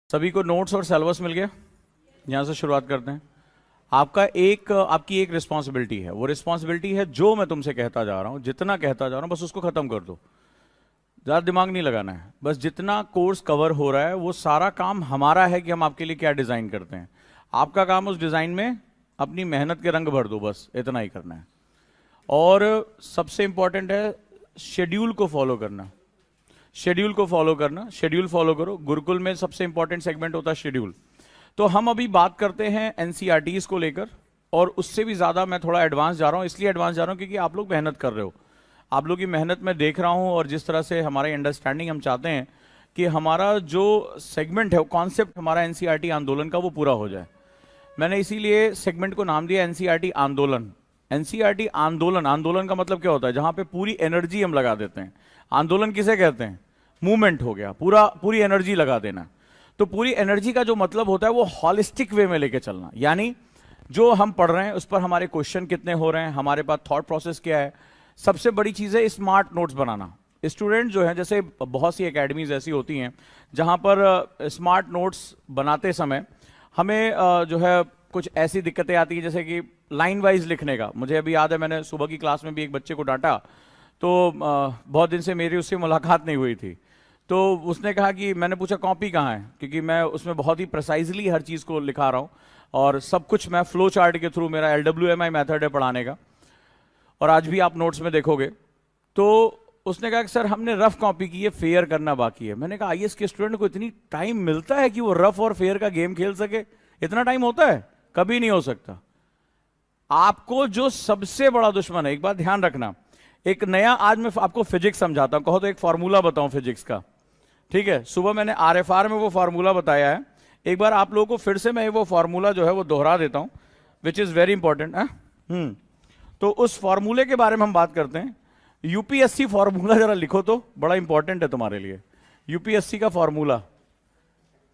सभी को नोट्स और सिलेबस मिल गया। यहाँ से शुरुआत करते हैं। आपकी एक रिस्पॉन्सिबिलिटी है। वो रिस्पॉन्सिबिलिटी है जो मैं तुमसे कहता जा रहा हूँ, जितना कहता जा रहा हूँ बस उसको खत्म कर दो। ज़्यादा दिमाग नहीं लगाना है। बस जितना कोर्स कवर हो रहा है वो सारा काम हमारा है कि हम आपके लिए क्या डिज़ाइन करते हैं। आपका काम उस डिज़ाइन में अपनी मेहनत के रंग भर दो, बस इतना ही करना है। और सबसे इंपॉर्टेंट है शेड्यूल को फॉलो करना। शेड्यूल को फॉलो करना, शेड्यूल फॉलो करो। गुरुकुल में सबसे इंपॉर्टेंट सेगमेंट होता है शेड्यूल। तो हम अभी बात करते हैं एनसीईआरटीज को लेकर, और उससे भी ज़्यादा मैं थोड़ा एडवांस जा रहा हूँ। इसलिए एडवांस जा रहा हूँ क्योंकि आप लोग मेहनत कर रहे हो। आप लोग की मेहनत मैं देख रहा हूँ, और जिस तरह से हमारी अंडरस्टैंडिंग हम चाहते हैं कि हमारा जो सेगमेंट है, वो कॉन्सेप्ट हमारा एनसीईआरटी आंदोलन का, वो पूरा हो जाए। मैंने इसीलिए सेगमेंट को नाम दिया एनसीईआरटी आंदोलन। एनसीईआरटी आंदोलन, आंदोलन का मतलब क्या होता है? जहां पे पूरी एनर्जी हम लगा देते हैं। आंदोलन किसे कहते हैं? मूवमेंट हो गया, पूरी एनर्जी लगा देना। तो पूरी एनर्जी का जो मतलब होता है वो हॉलिस्टिक वे में लेके चलना। यानी जो हम पढ़ रहे हैं उस पर हमारे क्वेश्चन कितने हो रहे हैं, हमारे पास थॉट प्रोसेस क्या है। सबसे बड़ी चीज़ है स्मार्ट नोट्स बनाना। स्टूडेंट जो है, जैसे बहुत सी एकेडमीज ऐसी होती हैं जहां पर स्मार्ट नोट्स बनाते समय हमें जो है कुछ ऐसी दिक्कतें आती हैं, जैसे कि लाइन वाइज लिखने का। मुझे अभी याद है, मैंने सुबह की क्लास में भी एक बच्चे को डांटा, तो बहुत दिन से मेरी उससे मुलाकात नहीं हुई थी। तो उसने कहा कि, मैंने पूछा कॉपी कहाँ है, क्योंकि मैं उसमें बहुत ही प्रिसाइजली हर चीज़ को लिखा रहा हूँ, और सब कुछ मैं फ्लो चार्ट के थ्रू, मेरा LWMI मेथड है पढ़ाने का, और आज भी आप नोट्स में देखोगे। तो उसने कहा कि सर हमने रफ कॉपी की है, फेयर करना बाकी है। मैंने कहा आईएएस के स्टूडेंट को इतनी टाइम मिलता है कि वो रफ और फेयर का गेम खेल सके? इतना टाइम होता है? कभी नहीं हो सकता। आपको जो सबसे बड़ा दुश्मन है, एक बात ध्यान रखना, एक नया, आज मैं आपको फिजिक्स समझाता हूं। कहो तो एक फॉर्मूला बताऊं फिजिक्स का, ठीक है? सुबह मैंने RFR में वो फॉर्मूला बताया है। एक बार आप लोगों को फिर से मैं वो फॉर्मूला जो है वो दोहरा देता हूं, विच इज वेरी इंपॉर्टेंट। तो उस फॉर्मूले के बारे में हम बात करते हैं। यूपीएससी फॉर्मूला जरा लिखो तो, बड़ा इंपॉर्टेंट है तुम्हारे लिए यूपीएससी का फॉर्मूला,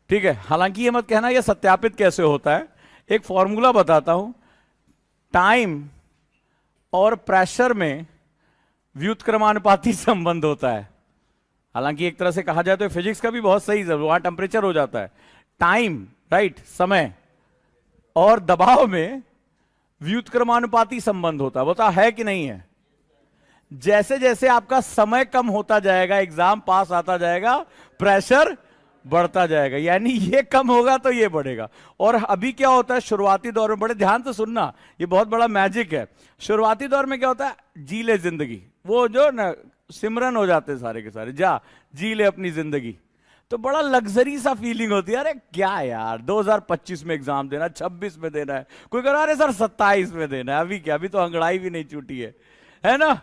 ठीक है? हालांकि ये मत कहना ये सत्यापित कैसे होता है। एक फॉर्मूला बताता हूं। टाइम और प्रेशर में व्युत्क्रमानुपाती संबंध होता है। हालांकि एक तरह से कहा जाए तो फिजिक्स का भी बहुत सही है, वहां टेम्परेचर हो जाता है। टाइम, राइट, समय, और दबाव में व्युत्क्रमानुपाती संबंध होता है। बता है कि नहीं है? जैसे जैसे आपका समय कम होता जाएगा, एग्जाम पास आता जाएगा, प्रेशर बढ़ता जाएगा। यानी ये कम होगा तो ये बढ़ेगा। और अभी क्या होता है शुरुआती दौर में, बड़े ध्यान से सुनना, ये बहुत बड़ा मैजिक है। शुरुआती दौर में क्या होता है? जी ले जिंदगी, वो जो ना सिमरन हो जाते सारे के सारे, जा जी ले अपनी जिंदगी। तो बड़ा लग्जरी सा फीलिंग होती है, अरे क्या यार 2025 में एग्जाम देना, 26 में देना है। कोई कह रहा अरे सर 27 में देना है, अभी क्या, अभी तो अंगड़ाई भी नहीं छूटी है ना?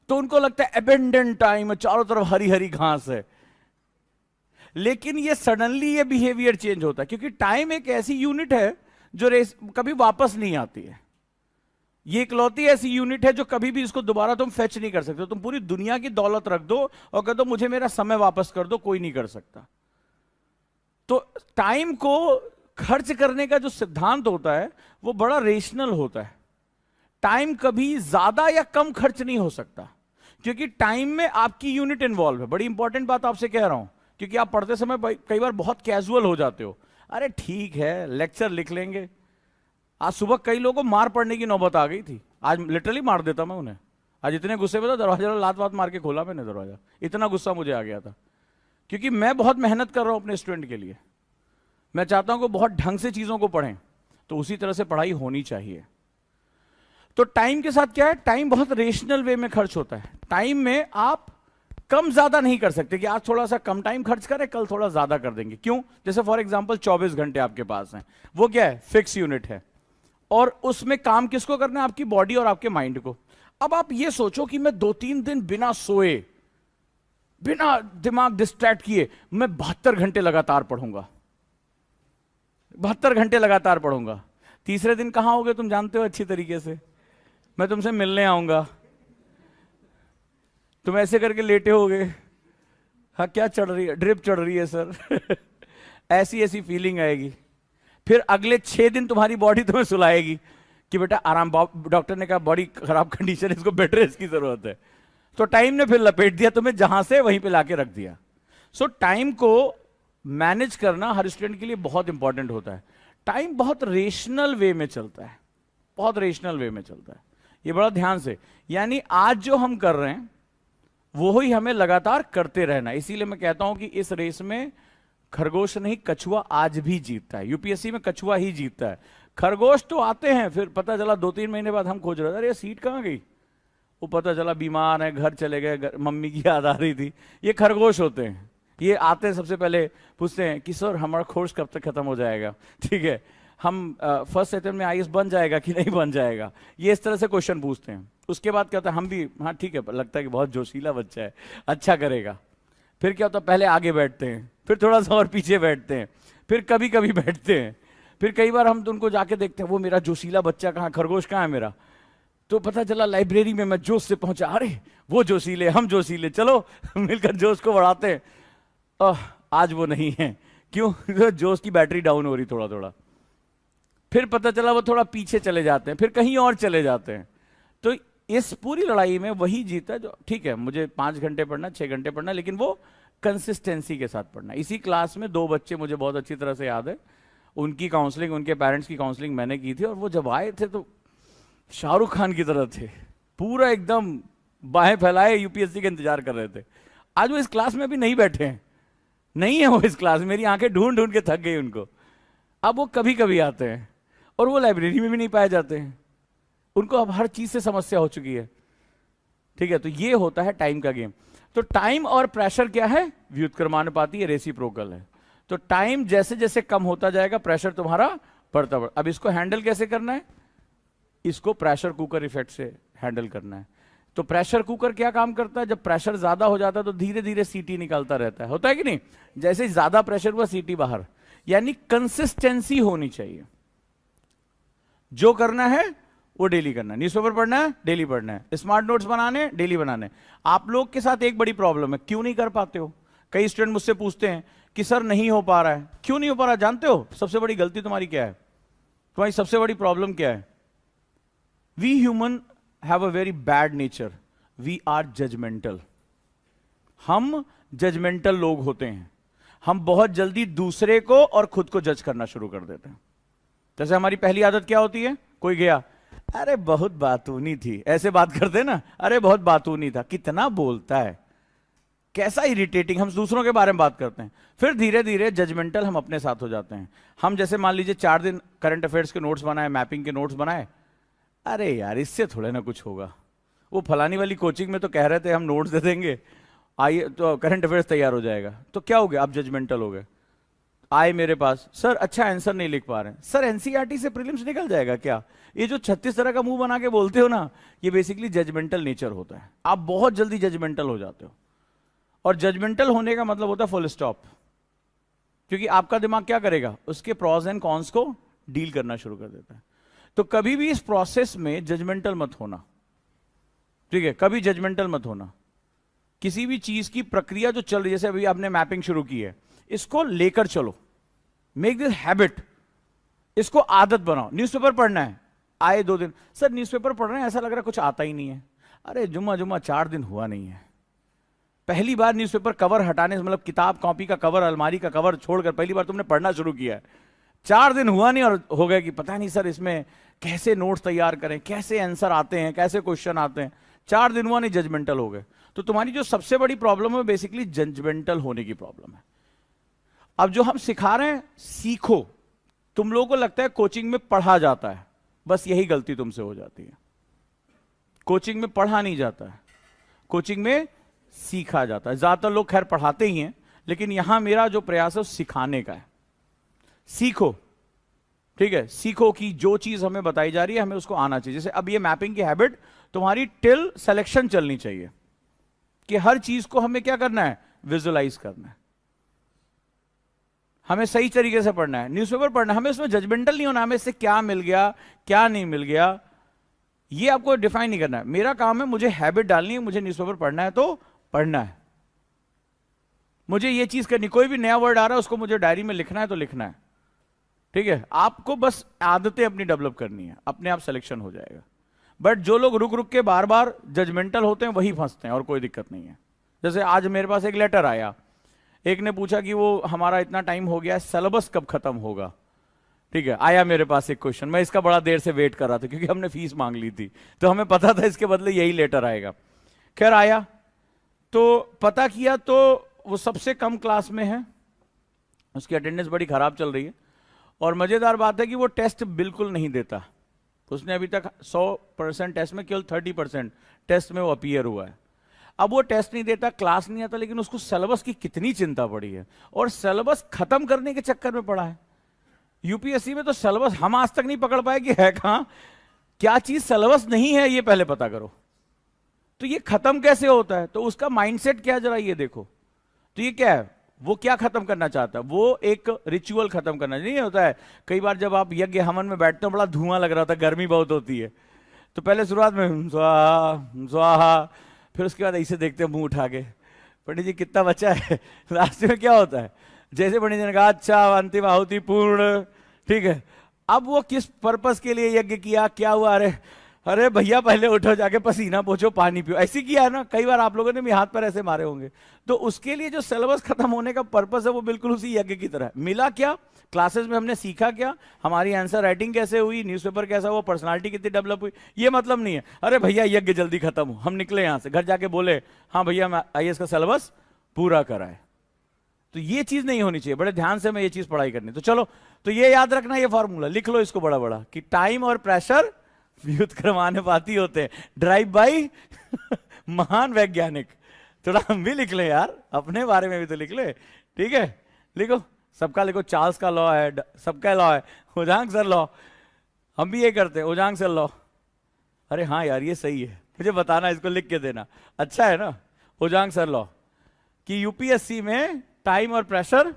तो उनको लगता है एबेंडेंट टाइम है, चारों तरफ हरी हरी घास है। लेकिन ये सडनली ये बिहेवियर चेंज होता है, क्योंकि टाइम एक ऐसी यूनिट है जो कभी वापस नहीं आती है। ये इकलौती ऐसी यूनिट है जो कभी भी इसको दोबारा तुम फेच नहीं कर सकते। तुम पूरी दुनिया की दौलत रख दो और कह दो मुझे मेरा समय वापस कर दो, कोई नहीं कर सकता। तो टाइम को खर्च करने का जो सिद्धांत होता है वो बड़ा रेशनल होता है। टाइम कभी ज्यादा या कम खर्च नहीं हो सकता, क्योंकि टाइम में आपकी यूनिट इन्वॉल्व है। बड़ी इंपॉर्टेंट बात आपसे कह रहा हूं, क्योंकि आप पढ़ते समय कई बार बहुत कैजुअल हो जाते हो। अरे ठीक है, लेक्चर लिख लेंगे। आज सुबह कई लोगों को मार पड़ने की नौबत आ गई थी। आज लिटरली मार देता मैं उन्हें। आज इतने गुस्से में था, दरवाजा लात वात मार के खोला मैंने दरवाजा, इतना गुस्सा मुझे आ गया था। क्योंकि मैं बहुत मेहनत कर रहा हूं अपने स्टूडेंट के लिए। मैं चाहता हूं कि बहुत ढंग से चीजों को पढ़ें, तो उसी तरह से पढ़ाई होनी चाहिए। तो टाइम के साथ क्या है? टाइम बहुत रेशनल वे में खर्च होता है। टाइम में आप कम ज्यादा नहीं कर सकते कि आज थोड़ा सा कम टाइम खर्च करें, कल थोड़ा ज्यादा कर देंगे। क्यों? जैसे फॉर एग्जांपल 24 घंटे आपके पास हैं, वो क्या है? फिक्स यूनिट है, और उसमें काम किसको करना है? आपकी बॉडी और आपके माइंड को। अब आप ये सोचो कि मैं 2-3 दिन बिना सोए, बिना दिमाग डिस्ट्रैक्ट किए, मैं 72 घंटे लगातार पढ़ूंगा, 72 घंटे लगातार पढ़ूंगा। तीसरे दिन कहां होगे तुम जानते हो अच्छी तरीके से। मैं तुमसे मिलने आऊंगा, तुम ऐसे करके लेटे होगे, हाँ क्या चढ़ रही है, ड्रिप चढ़ रही है सर ऐसी ऐसी फीलिंग आएगी। फिर अगले 6 दिन तुम्हारी बॉडी तुम्हें सुलाएगी कि बेटा आराम, डॉक्टर ने कहा बॉडी खराब कंडीशन, इसको बेड रेस्ट की जरूरत है। तो टाइम ने फिर लपेट दिया तुम्हें, जहां से वहीं पे लाके रख दिया। सो टाइम को मैनेज करना हर स्टूडेंट के लिए बहुत इंपॉर्टेंट होता है। टाइम बहुत रेशनल वे में चलता है, बहुत रेशनल वे में चलता है, ये बड़ा ध्यान से। यानी आज जो हम कर रहे हैं वो ही हमें लगातार करते रहना। इसीलिए मैं कहता हूं कि इस रेस में खरगोश नहीं, कछुआ आज भी जीतता है। यूपीएससी में कछुआ ही जीतता है। खरगोश तो आते हैं, फिर पता चला 2-3 महीने बाद हम खोज रहे थे, अरे सीट कहाँ गई, वो पता चला बीमार है, घर चले गए, मम्मी की याद आ रही थी। ये खरगोश होते हैं। ये आते हैं, सबसे पहले पूछते हैं कि सर हमारा कोर्स कब तक खत्म हो जाएगा, ठीक है, हम फर्स्ट अटेम्प्ट में आईएएस बन जाएगा कि नहीं बन जाएगा, ये इस तरह से क्वेश्चन पूछते हैं। उसके बाद क्या होता है, हम भी हाँ ठीक है, लगता है कि बहुत जोशीला बच्चा है, अच्छा करेगा। फिर क्या होता है, पहले आगे बैठते हैं, फिर थोड़ा सा और पीछे बैठते हैं, फिर कभी कभी बैठते हैं, फिर कई बार हम तो उनको जाके देखते हैं, वो मेरा जोशीला बच्चा कहाँ, खरगोश कहाँ है मेरा। तो पता चला लाइब्रेरी में मैं जोश से पहुंचा, अरे वो जोशीले हम जोशीले, चलो मिलकर जोश को बढ़ाते हैं। आज वो नहीं है, क्यों, जोश की बैटरी डाउन हो रही थोड़ा थोड़ा। फिर पता चला वो थोड़ा पीछे चले जाते हैं, फिर कहीं और चले जाते हैं। तो इस पूरी लड़ाई में वही जीता जो, ठीक है मुझे 5 घंटे पढ़ना, 6 घंटे पढ़ना, लेकिन वो कंसिस्टेंसी के साथ पढ़ना। इसी क्लास में 2 बच्चे मुझे बहुत अच्छी तरह से याद है, उनकी काउंसलिंग, उनके पेरेंट्स की काउंसलिंग मैंने की थी, और वो जब आए थे तो शाहरुख खान की तरह थे, पूरा एकदम बाहें फैलाए यूपीएससी का इंतजार कर रहे थे। आज वो इस क्लास में भी नहीं बैठे हैं, नहीं है वो इस क्लास में, मेरी आंखें ढूंढ ढूंढ के थक गई उनको। अब वो कभी कभी आते हैं, और वो लाइब्रेरी में भी नहीं पाए जाते हैं, उनको अब हर चीज से समस्या हो चुकी है, ठीक है। तो ये होता है टाइम का गेम। तो टाइम और प्रेशर क्या है, व्युत्क्रमानुपाती है, रेसिप्रोकल है। तो टाइम जैसे जैसे कम होता जाएगा, प्रेशर तुम्हारा बढ़ता बढ़। अब इसको हैंडल कैसे करना है, इसको प्रेशर कुकर इफेक्ट से हैंडल करना है। तो प्रेशर कुकर क्या काम करता है, जब प्रेशर ज्यादा हो जाता है तो धीरे धीरे सीटी निकालता रहता है, होता है कि नहीं, जैसे ज्यादा प्रेशर हुआ सीटी बाहर। यानी कंसिस्टेंसी होनी चाहिए, जो करना है वो डेली करना है। न्यूज़पेपर पढ़ना है, डेली पढ़ना है। स्मार्ट नोट्स बनाने, डेली बनाने। आप लोग के साथ एक बड़ी प्रॉब्लम है, क्यों नहीं कर पाते हो। कई स्टूडेंट मुझसे पूछते हैं कि सर नहीं हो पा रहा है, क्यों नहीं हो पा रहा, जानते हो सबसे बड़ी गलती तुम्हारी क्या है, तुम्हारी सबसे बड़ी प्रॉब्लम क्या है। We human have a very bad nature, we are judgmental. हम जजमेंटल लोग होते हैं, हम बहुत जल्दी दूसरे को और खुद को जज करना शुरू कर देते हैं। जैसे हमारी पहली आदत क्या होती है, कोई गया, अरे बहुत बातूनी थी, ऐसे बात करते हैं ना, अरे बहुत बातूनी था, कितना बोलता है, कैसा इरिटेटिंग, हम दूसरों के बारे में बात करते हैं। फिर धीरे धीरे जजमेंटल हम अपने साथ हो जाते हैं। हम जैसे मान लीजिए 4 दिन करंट अफेयर्स के नोट्स बनाए, मैपिंग के नोट्स बनाए, अरे यार इससे थोड़े ना कुछ होगा, वो फलानी वाली कोचिंग में तो कह रहे थे हम नोट्स दे देंगे, आइए तो करंट अफेयर्स तैयार हो जाएगा। तो क्या हो गया, आप जजमेंटल हो गए। आए मेरे पास, सर अच्छा आंसर नहीं लिख पा रहे हैं, सर एनसीईआरटी से प्रीलिम्स निकल जाएगा क्या। ये जो 36 तरह का मुंह बना के बोलते हो ना, ये बेसिकली जजमेंटल नेचर होता है। आप बहुत जल्दी जजमेंटल हो जाते हो, और जजमेंटल होने का मतलब होता है फुल स्टॉप। क्योंकि आपका दिमाग क्या करेगा, उसके प्रॉज एंड कॉन्स को डील करना शुरू कर देता है। तो कभी भी इस प्रोसेस में जजमेंटल मत होना, ठीक है, कभी जजमेंटल मत होना। किसी भी चीज की प्रक्रिया जो चल रही है, जैसे अभी आपने मैपिंग शुरू की है, इसको लेकर चलो, मेक दिस हैबिट, इसको आदत बनाओ। न्यूज़पेपर पढ़ना है, आए 2 दिन, सर न्यूज़पेपर पढ़ रहे हैं, ऐसा लग रहा है कुछ आता ही नहीं है, अरे जुम्मा जुम्मा 4 दिन हुआ नहीं है। पहली बार न्यूज़पेपर कवर हटाने से, मतलब किताब कॉपी का कवर, अलमारी का कवर छोड़कर पहली बार तुमने पढ़ना शुरू किया है, 4 दिन हुआ नहीं, और हो गया कि पता नहीं सर इसमें कैसे नोट्स तैयार करें, कैसे आंसर आते हैं, कैसे क्वेश्चन आते हैं, 4 दिन हुआ नहीं, जजमेंटल हो गए। तो तुम्हारी जो सबसे बड़ी प्रॉब्लम है बेसिकली जजमेंटल होने की प्रॉब्लम है। अब जो हम सिखा रहे हैं, सीखो। तुम लोगों को लगता है कोचिंग में पढ़ा जाता है, बस यही गलती तुमसे हो जाती है। कोचिंग में पढ़ा नहीं जाता है, कोचिंग में सीखा जाता है। ज्यादातर लोग खैर पढ़ाते ही हैं, लेकिन यहां मेरा जो प्रयास है वो सिखाने का है। सीखो, ठीक है, सीखो कि जो चीज हमें बताई जा रही है हमें उसको आना चाहिए। जैसे अब ये मैपिंग की हैबिट तुम्हारी टिल सिलेक्शन चलनी चाहिए, कि हर चीज को हमें क्या करना है, विजुअलाइज करना है, हमें सही तरीके से पढ़ना है। न्यूज़पेपर पढ़ना है, हमें उसमें जजमेंटल नहीं होना, हमें इससे क्या मिल गया क्या नहीं मिल गया ये आपको डिफाइन नहीं करना है। मेरा काम है, मुझे हैबिट डालनी है, मुझे न्यूज़पेपर पढ़ना है तो पढ़ना है, मुझे ये चीज करनी, कोई भी नया वर्ड आ रहा है उसको मुझे डायरी में लिखना है तो लिखना है, ठीक है। आपको बस आदतें अपनी डेवलप करनी है, अपने आप सिलेक्शन हो जाएगा। बट जो लोग रुक रुक के बार बार जजमेंटल होते हैं वही फंसते हैं, और कोई दिक्कत नहीं है। जैसे आज मेरे पास एक लेटर आया, एक ने पूछा कि वो हमारा इतना टाइम हो गया, सिलेबस कब खत्म होगा। ठीक है, आया मेरे पास एक क्वेश्चन, मैं इसका बड़ा देर से वेट कर रहा था क्योंकि हमने फीस मांग ली थी, तो हमें पता था इसके बदले यही लेटर आएगा। खैर आया, तो पता किया तो वो सबसे कम क्लास में है, उसकी अटेंडेंस बड़ी खराब चल रही है, और मजेदार बात है कि वो टेस्ट बिल्कुल नहीं देता। उसने अभी तक 100% टेस्ट में केवल 30% टेस्ट में वो अपीयर हुआ है। अब वो टेस्ट नहीं देता, क्लास नहीं आता, लेकिन उसको सिलेबस की कितनी चिंता पड़ी है, और सिलेबस खत्म करने के चक्कर में पड़ा है। यूपीएससी में तो सिलेबस हम आज तक नहीं पकड़ पाए कि है कहां, क्या चीज सिलेबस नहीं है ये पहले पता करो, तो ये खत्म कैसे होता है, तो उसका माइंडसेट क्या जरा ये देखो। तो ये क्या है, वो क्या खत्म करना चाहता है, वो एक रिचुअल खत्म करना नहीं होता है। कई बार जब आप यज्ञ हवन में बैठते हो, बड़ा धुआं लग रहा था, गर्मी बहुत होती है, तो पहले शुरुआत में स्वाहा स्वाहा, फिर उसके बाद ऐसे देखते हैं मुंह उठा के, पंडित जी कितना बचा है, लास्ट में क्या होता है, जैसे पंडित जी ने कहा अच्छा अंतिम आहुति पूर्ण, ठीक है, अब वो किस पर्पस के लिए यज्ञ किया, क्या हुआ, अरे अरे भैया पहले उठो, जाके पसीना पोछो, पानी पियो, ऐसे किया है ना, कई बार आप लोगों ने भी हाथ पर ऐसे मारे होंगे। तो उसके लिए जो सिलेबस खत्म होने का पर्पस है वो बिल्कुल उसी यज्ञ की तरह है। मिला क्या, क्लासेस में हमने सीखा क्या, हमारी आंसर राइटिंग कैसे हुई, न्यूज़पेपर कैसा हुआ, पर्सनालिटी कितनी डेवलप हुई, ये मतलब नहीं है अरे भैया यज्ञ जल्दी खत्म हो, हम निकले यहां से, घर जाके बोले हाँ भैया मैं आईएएस का सिलेबस पूरा कराए। तो ये चीज नहीं होनी चाहिए, बड़े ध्यान से हमें ये चीज पढ़ाई करनी। तो चलो, तो ये याद रखना, ये फॉर्मूला लिख लो इसको बड़ा बड़ा, कि टाइम और प्रेशर व्युत्क्रमानुपाती होते हैं, ड्राइव बाई महान वैज्ञानिक। थोड़ा हम भी लिख ले यार, अपने बारे में भी तो लिख ले, ठीक है, लिखो, सबका लिखो, चार्ल्स का लॉ है, सबका लॉ है, ओजांग-सर लॉ, हम भी ये करते हैं, ओजांग-सर लॉ। अरे हाँ यार ये सही है, मुझे बताना, इसको लिख के देना, अच्छा है ना, ओजांग-सर लॉ, कि यूपीएससी में टाइम और प्रेशर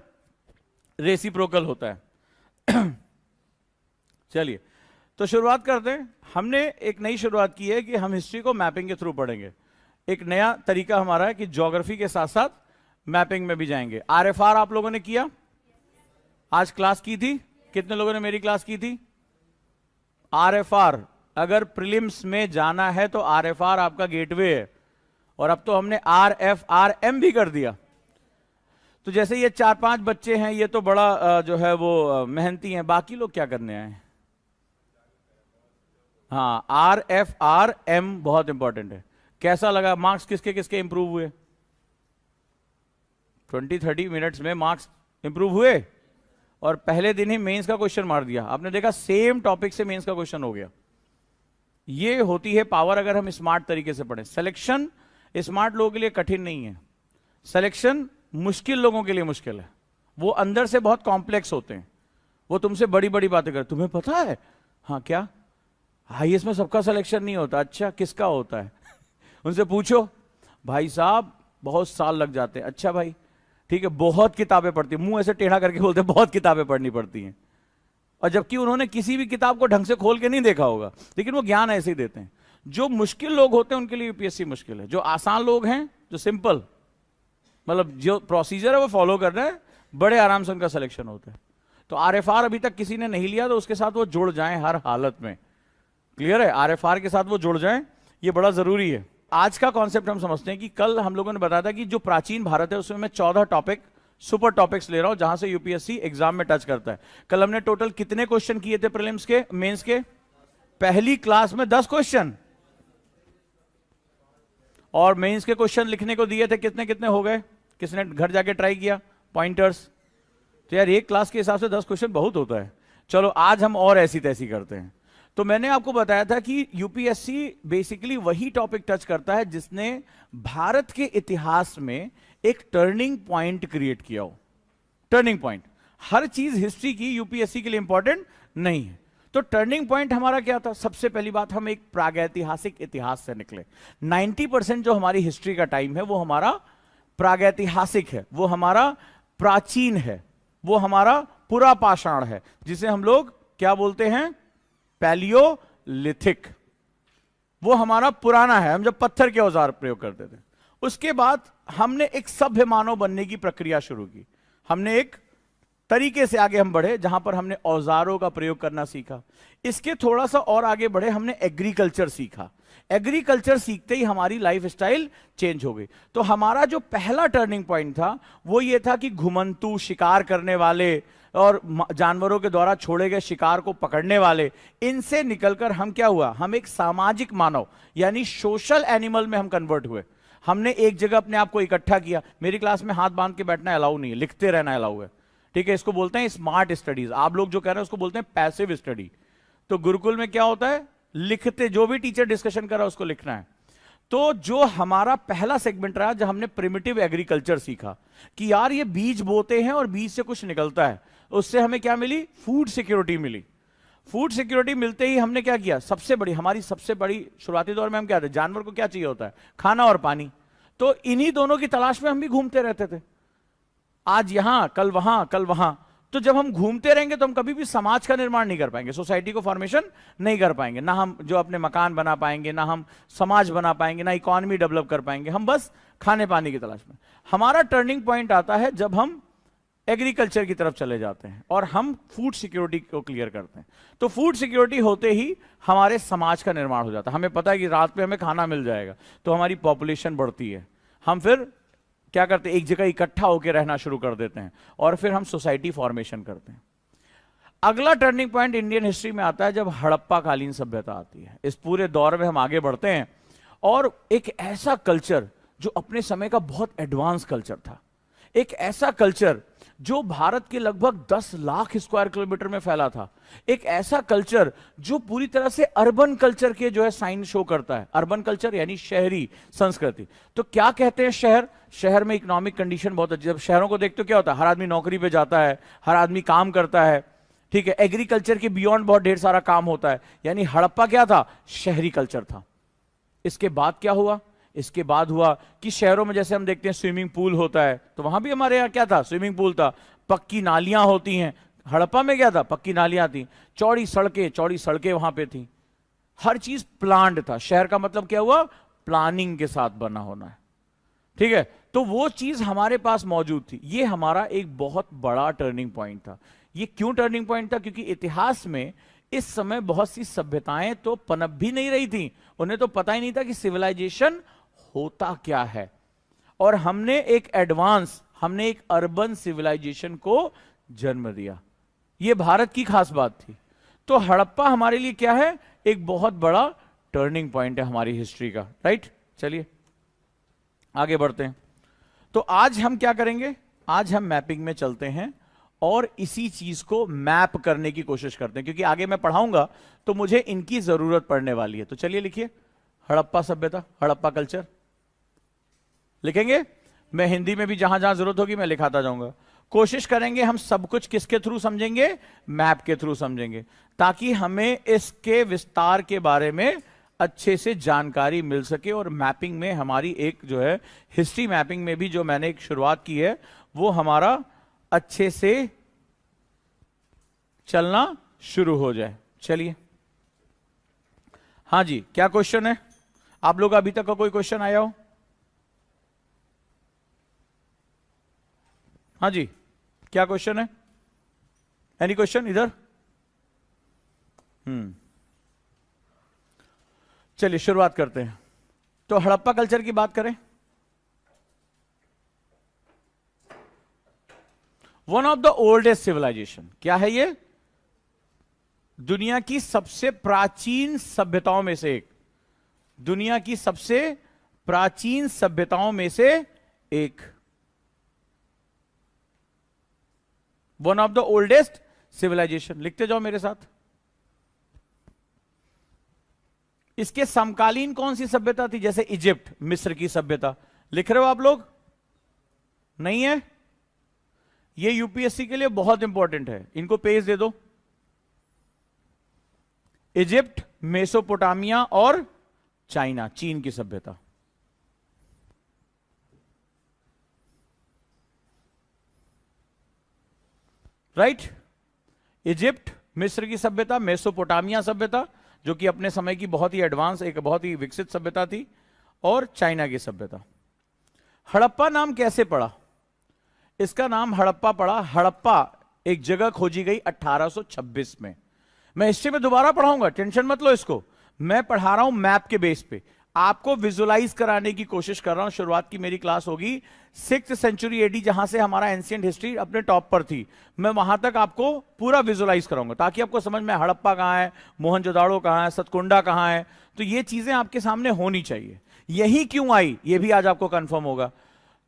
रेसिप्रोकल होता है। चलिए तो शुरुआत करते हैं। हमने एक नई शुरुआत की है कि हम हिस्ट्री को मैपिंग के थ्रू पढ़ेंगे। एक नया तरीका हमारा है कि ज्योग्राफी के साथ साथ मैपिंग में भी जाएंगे। आरएफआर आप लोगों ने किया, आज क्लास की थी, कितने लोगों ने मेरी क्लास की थी। आरएफआर, अगर प्रीलिम्स में जाना है तो आरएफआर आपका गेटवे है, और अब तो हमने आरएफआरएम भी कर दिया। तो जैसे ये 4-5 बच्चे हैं, ये तो बड़ा जो है वो मेहनती हैं, बाकी लोग क्या करने आए हैं। हाँ, आरएफआरएम बहुत इंपॉर्टेंट है। कैसा लगा, मार्क्स किसके किसके इंप्रूव हुए, 20-30 मिनट्स में मार्क्स इंप्रूव हुए, और पहले दिन ही मेंस का क्वेश्चन मार दिया। आपने देखा सेम टॉपिक से मेंस का क्वेश्चन हो गया। ये होती है पावर अगर हम स्मार्ट तरीके से पढ़ें। सिलेक्शन स्मार्ट लोगों के लिए कठिन नहीं है, सिलेक्शन मुश्किल लोगों के लिए मुश्किल है। वो अंदर से बहुत कॉम्प्लेक्स होते हैं, वो तुमसे बड़ी बड़ी बातें करते, तुम्हें पता है, हाँ क्या, आईएएस में सबका सिलेक्शन नहीं होता, अच्छा किसका होता है। उनसे पूछो, भाई साहब बहुत साल लग जाते हैं, अच्छा भाई ठीक है, बहुत किताबें पढ़ती, मुंह ऐसे टेढ़ा करके बोलते हैं बहुत किताबें पढ़नी पड़ती हैं, और जबकि उन्होंने किसी भी किताब को ढंग से खोल के नहीं देखा होगा, लेकिन वो ज्ञान ऐसे ही देते हैं। जो मुश्किल लोग होते हैं उनके लिए यूपीएससी मुश्किल है, जो आसान लोग हैं, जो सिंपल मतलब जो प्रोसीजर है वो फॉलो कर रहे हैं, बड़े आराम से उनका सिलेक्शन होता है। तो आरएफआर अभी तक किसी ने नहीं लिया तो उसके साथ वो जुड़ जाएं हर हालत में, क्लियर है, आरएफआर के साथ वो जुड़ जाएं, ये बड़ा जरूरी है। आज का कॉन्सेप्ट हम समझते हैं कि कल हम लोगों ने बताया था कि जो प्राचीन भारत है उसमें मैं 14 टॉपिक सुपर टॉपिक्स ले रहा हूं जहां से यूपीएससी एग्जाम में टच करता है। कल हमने टोटल कितने क्वेश्चन किए थे प्रीलिम्स के, मेंस के, पहली क्लास में 10 क्वेश्चन, और मेंस के क्वेश्चन लिखने को दिए थे, कितने कितने हो गए, किसने घर जाके ट्राई किया पॉइंटर्स। तो यार एक क्लास के हिसाब से 10 क्वेश्चन बहुत होता है। चलो आज हम और ऐसी तैसी करते हैं। तो मैंने आपको बताया था कि यूपीएससी बेसिकली वही टॉपिक टच करता है जिसने भारत के इतिहास में एक टर्निंग पॉइंट क्रिएट किया हो। टर्निंग पॉइंट, हर चीज हिस्ट्री की यूपीएससी के लिए इंपॉर्टेंट नहीं है। तो टर्निंग पॉइंट हमारा क्या था, सबसे पहली बात हम एक प्रागैतिहासिक इतिहास से निकले। 90% जो हमारी हिस्ट्री का टाइम है वो हमारा प्रागैतिहासिक है, वो हमारा प्राचीन है, वो हमारा पुरापाषाण है, जिसे हम लोग क्या बोलते हैं, पैलियोलिथिक। वो हमारा पुराना है, हम जब पत्थर के औजार प्रयोग करते थे। उसके बाद हमने एक सभ्य मानव बनने की प्रक्रिया शुरू की, हमने एक तरीके से आगे हम बढ़े, जहां पर हमने औजारों का प्रयोग करना सीखा। इसके थोड़ा सा और आगे बढ़े, हमने एग्रीकल्चर सीखा। एग्रीकल्चर सीखते ही हमारी लाइफ स्टाइल चेंज हो गई। तो हमारा जो पहला टर्निंग पॉइंट था वो ये था कि घुमंतू शिकार करने वाले और जानवरों के द्वारा छोड़े गए शिकार को पकड़ने वाले, इनसे निकलकर हम क्या हुआ, हम एक सामाजिक मानव यानी सोशल एनिमल में हम कन्वर्ट हुए। हमने एक जगह अपने आप को इकट्ठा किया। मेरी क्लास में हाथ बांध के बैठना अलाउ नहीं है, लिखते रहना अलाउ है, ठीक है। इसको बोलते हैं स्मार्ट स्टडीज। आप लोग जो कह रहे हैं उसको बोलते हैं पैसिव स्टडी। तो गुरुकुल में क्या होता है, लिखते, जो भी टीचर डिस्कशन कर रहा है उसको लिखना है। तो जो हमारा पहला सेगमेंट रहा, जब हमने प्रिमिटिव एग्रीकल्चर सीखा कि यार ये बीज बोते हैं और बीज से कुछ निकलता है, उससे हमें क्या मिली, फूड सिक्योरिटी मिली। फूड सिक्योरिटी मिलते ही हमने क्या किया, हमारी सबसे बड़ी शुरुआती दौर में हम क्या थे, जानवर को क्या चाहिए होता है, खाना और पानी। तो इन्हीं दोनों की तलाश में हम भी घूमते रहते थे, आज यहां कल वहां कल वहां। तो जब हम घूमते रहेंगे तो हम कभी भी समाज का निर्माण नहीं कर पाएंगे, सोसाइटी को फॉर्मेशन नहीं कर पाएंगे, ना हम जो अपने मकान बना पाएंगे, ना हम समाज बना पाएंगे, ना इकोनॉमी डेवलप कर पाएंगे, हम बस खाने पानी की तलाश में। हमारा टर्निंग पॉइंट आता है जब हम एग्रीकल्चर की तरफ चले जाते हैं और हम फूड सिक्योरिटी को क्लियर करते हैं। तो फूड सिक्योरिटी होते ही हमारे समाज का निर्माण हो जाता है। हमें पता है कि रात में हमें खाना मिल जाएगा, तो हमारी पॉपुलेशन बढ़ती है। हम फिर क्या करते हैं, एक जगह इकट्ठा होकर रहना शुरू कर देते हैं और फिर हम सोसाइटी फॉर्मेशन करते हैं। अगला टर्निंग पॉइंट इंडियन हिस्ट्री में आता है जब हड़प्पा कालीन सभ्यता आती है। इस पूरे दौर में हम आगे बढ़ते हैं और एक ऐसा कल्चर जो अपने समय का बहुत एडवांस कल्चर था, एक ऐसा कल्चर जो भारत के लगभग 10 लाख स्क्वायर किलोमीटर में फैला था, एक ऐसा कल्चर जो पूरी तरह से अर्बन कल्चर के जो है साइन शो करता है। अर्बन कल्चर यानी शहरी संस्कृति। तो क्या कहते हैं, शहर में इकोनॉमिक कंडीशन बहुत अच्छी। जब शहरों को देखते हो क्या होता है, हर आदमी नौकरी पे जाता है, हर आदमी काम करता है, ठीक है। एग्रीकल्चर के बियॉन्ड बहुत ढेर सारा काम होता है, यानी हड़प्पा क्या था, शहरी कल्चर था। इसके बाद क्या हुआ, इसके बाद हुआ कि शहरों में जैसे हम देखते हैं स्विमिंग पूल होता है, तो वहां भी हमारे यहाँ क्या था, स्विमिंग पूल था। पक्की नालियां होती हैं, हड़प्पा में क्या था, पक्की नालियां थी। चौड़ी सड़कें वहां पे थी। हर चीज प्लान्ड था। शहर का मतलब क्या हुआ, प्लानिंग के साथ बना होना है, ठीक है। तो वो चीज हमारे पास मौजूद थी। ये हमारा एक बहुत बड़ा टर्निंग पॉइंट था। ये क्यों टर्निंग पॉइंट था, क्योंकि इतिहास में इस समय बहुत सी सभ्यताएं तो पनप भी नहीं रही थी। उन्हें तो पता ही नहीं था कि सिविलाइजेशन होता क्या है। और हमने एक अर्बन सिविलाइजेशन को जन्म दिया। यह भारत की खास बात थी। तो हड़प्पा हमारे लिए क्या है, एक बहुत बड़ा टर्निंग पॉइंट है हमारी हिस्ट्री का, राइट। चलिए आगे बढ़ते हैं। तो आज हम क्या करेंगे, आज हम मैपिंग में चलते हैं और इसी चीज को मैप करने की कोशिश करते हैं, क्योंकि आगे मैं पढ़ाऊंगा तो मुझे इनकी जरूरत पड़ने वाली है। तो चलिए लिखिए, हड़प्पा सभ्यता, हड़प्पा कल्चर लिखेंगे। मैं हिंदी में भी जहां जहां जरूरत होगी मैं लिखाता जाऊंगा। कोशिश करेंगे हम सब कुछ किसके थ्रू समझेंगे, मैप के थ्रू समझेंगे, ताकि हमें इसके विस्तार के बारे में अच्छे से जानकारी मिल सके। और मैपिंग में हमारी एक जो है हिस्ट्री मैपिंग में भी जो मैंने एक शुरुआत की है वो हमारा अच्छे से चलना शुरू हो जाए। चलिए, हाँ जी, क्या क्वेश्चन है आप लोग, अभी तक का कोई क्वेश्चन आया हो? हाँ जी, क्या क्वेश्चन है, एनी क्वेश्चन इधर? चलिए शुरुआत करते हैं। तो हड़प्पा कल्चर की बात करें। One of the oldest civilisation, क्या है ये? दुनिया की सबसे प्राचीन सभ्यताओं में से एक, दुनिया की सबसे प्राचीन सभ्यताओं में से एक, one of the oldest civilisation. लिखते जाओ मेरे साथ। इसके समकालीन कौन सी सभ्यता थी? जैसे इजिप्ट, मिस्र की सभ्यता। लिख रहे हो आप लोग? नहीं है? ये यूपीएससी के लिए बहुत इंपॉर्टेंट है, इनको पेज दे दो। इजिप्ट, मेसोपोटामिया और चाइना, चीन की सभ्यता। राइट? इजिप्ट, मिस्र की सभ्यता, मेसोपोटामिया सभ्यता जो कि अपने समय की बहुत ही एडवांस, एक बहुत ही विकसित सभ्यता थी, और चाइना की सभ्यता। हड़प्पा नाम कैसे पड़ा? इसका नाम हड़प्पा पड़ा। हड़प्पा एक जगह खोजी गई 1826 में। मैं हिस्ट्री में दोबारा पढ़ाऊंगा, टेंशन मत लो इसको। मैं पढ़ा रहा हूं मैप के बेस पे, आपको विजुलाइज कराने की कोशिश कर रहा हूं। शुरुआत की मेरी क्लास होगी 6th सेंचुरी एडी, जहां से हमारा एंशिएंट हिस्ट्री अपने टॉप पर थी। मैं वहां तक आपको पूरा विजुलाइज कराऊंगा ताकि आपको समझ में हड़प्पा कहां है, मोहनजोदाड़ो कहां है, सतकुंडा कहां है। तो ये चीजें आपके सामने होनी चाहिए। यही क्यों आई ये भी आज आपको कंफर्म होगा।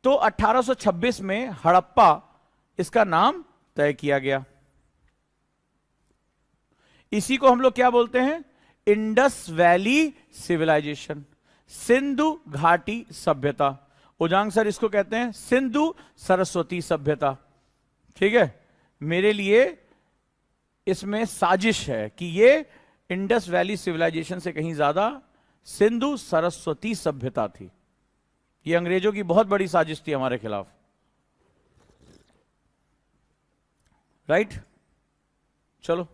तो 1826 में हड़प्पा इसका नाम तय किया गया। इसी को हम लोग क्या बोलते हैं? इंडस वैली सिविलाइजेशन, सिंधु घाटी सभ्यता। उजांग सर इसको कहते हैं सिंधु सरस्वती सभ्यता। ठीक है, मेरे लिए इसमें साजिश है कि ये इंडस वैली सिविलाइजेशन से कहीं ज्यादा सिंधु सरस्वती सभ्यता थी। ये अंग्रेजों की बहुत बड़ी साजिश थी हमारे खिलाफ। राइट, चलो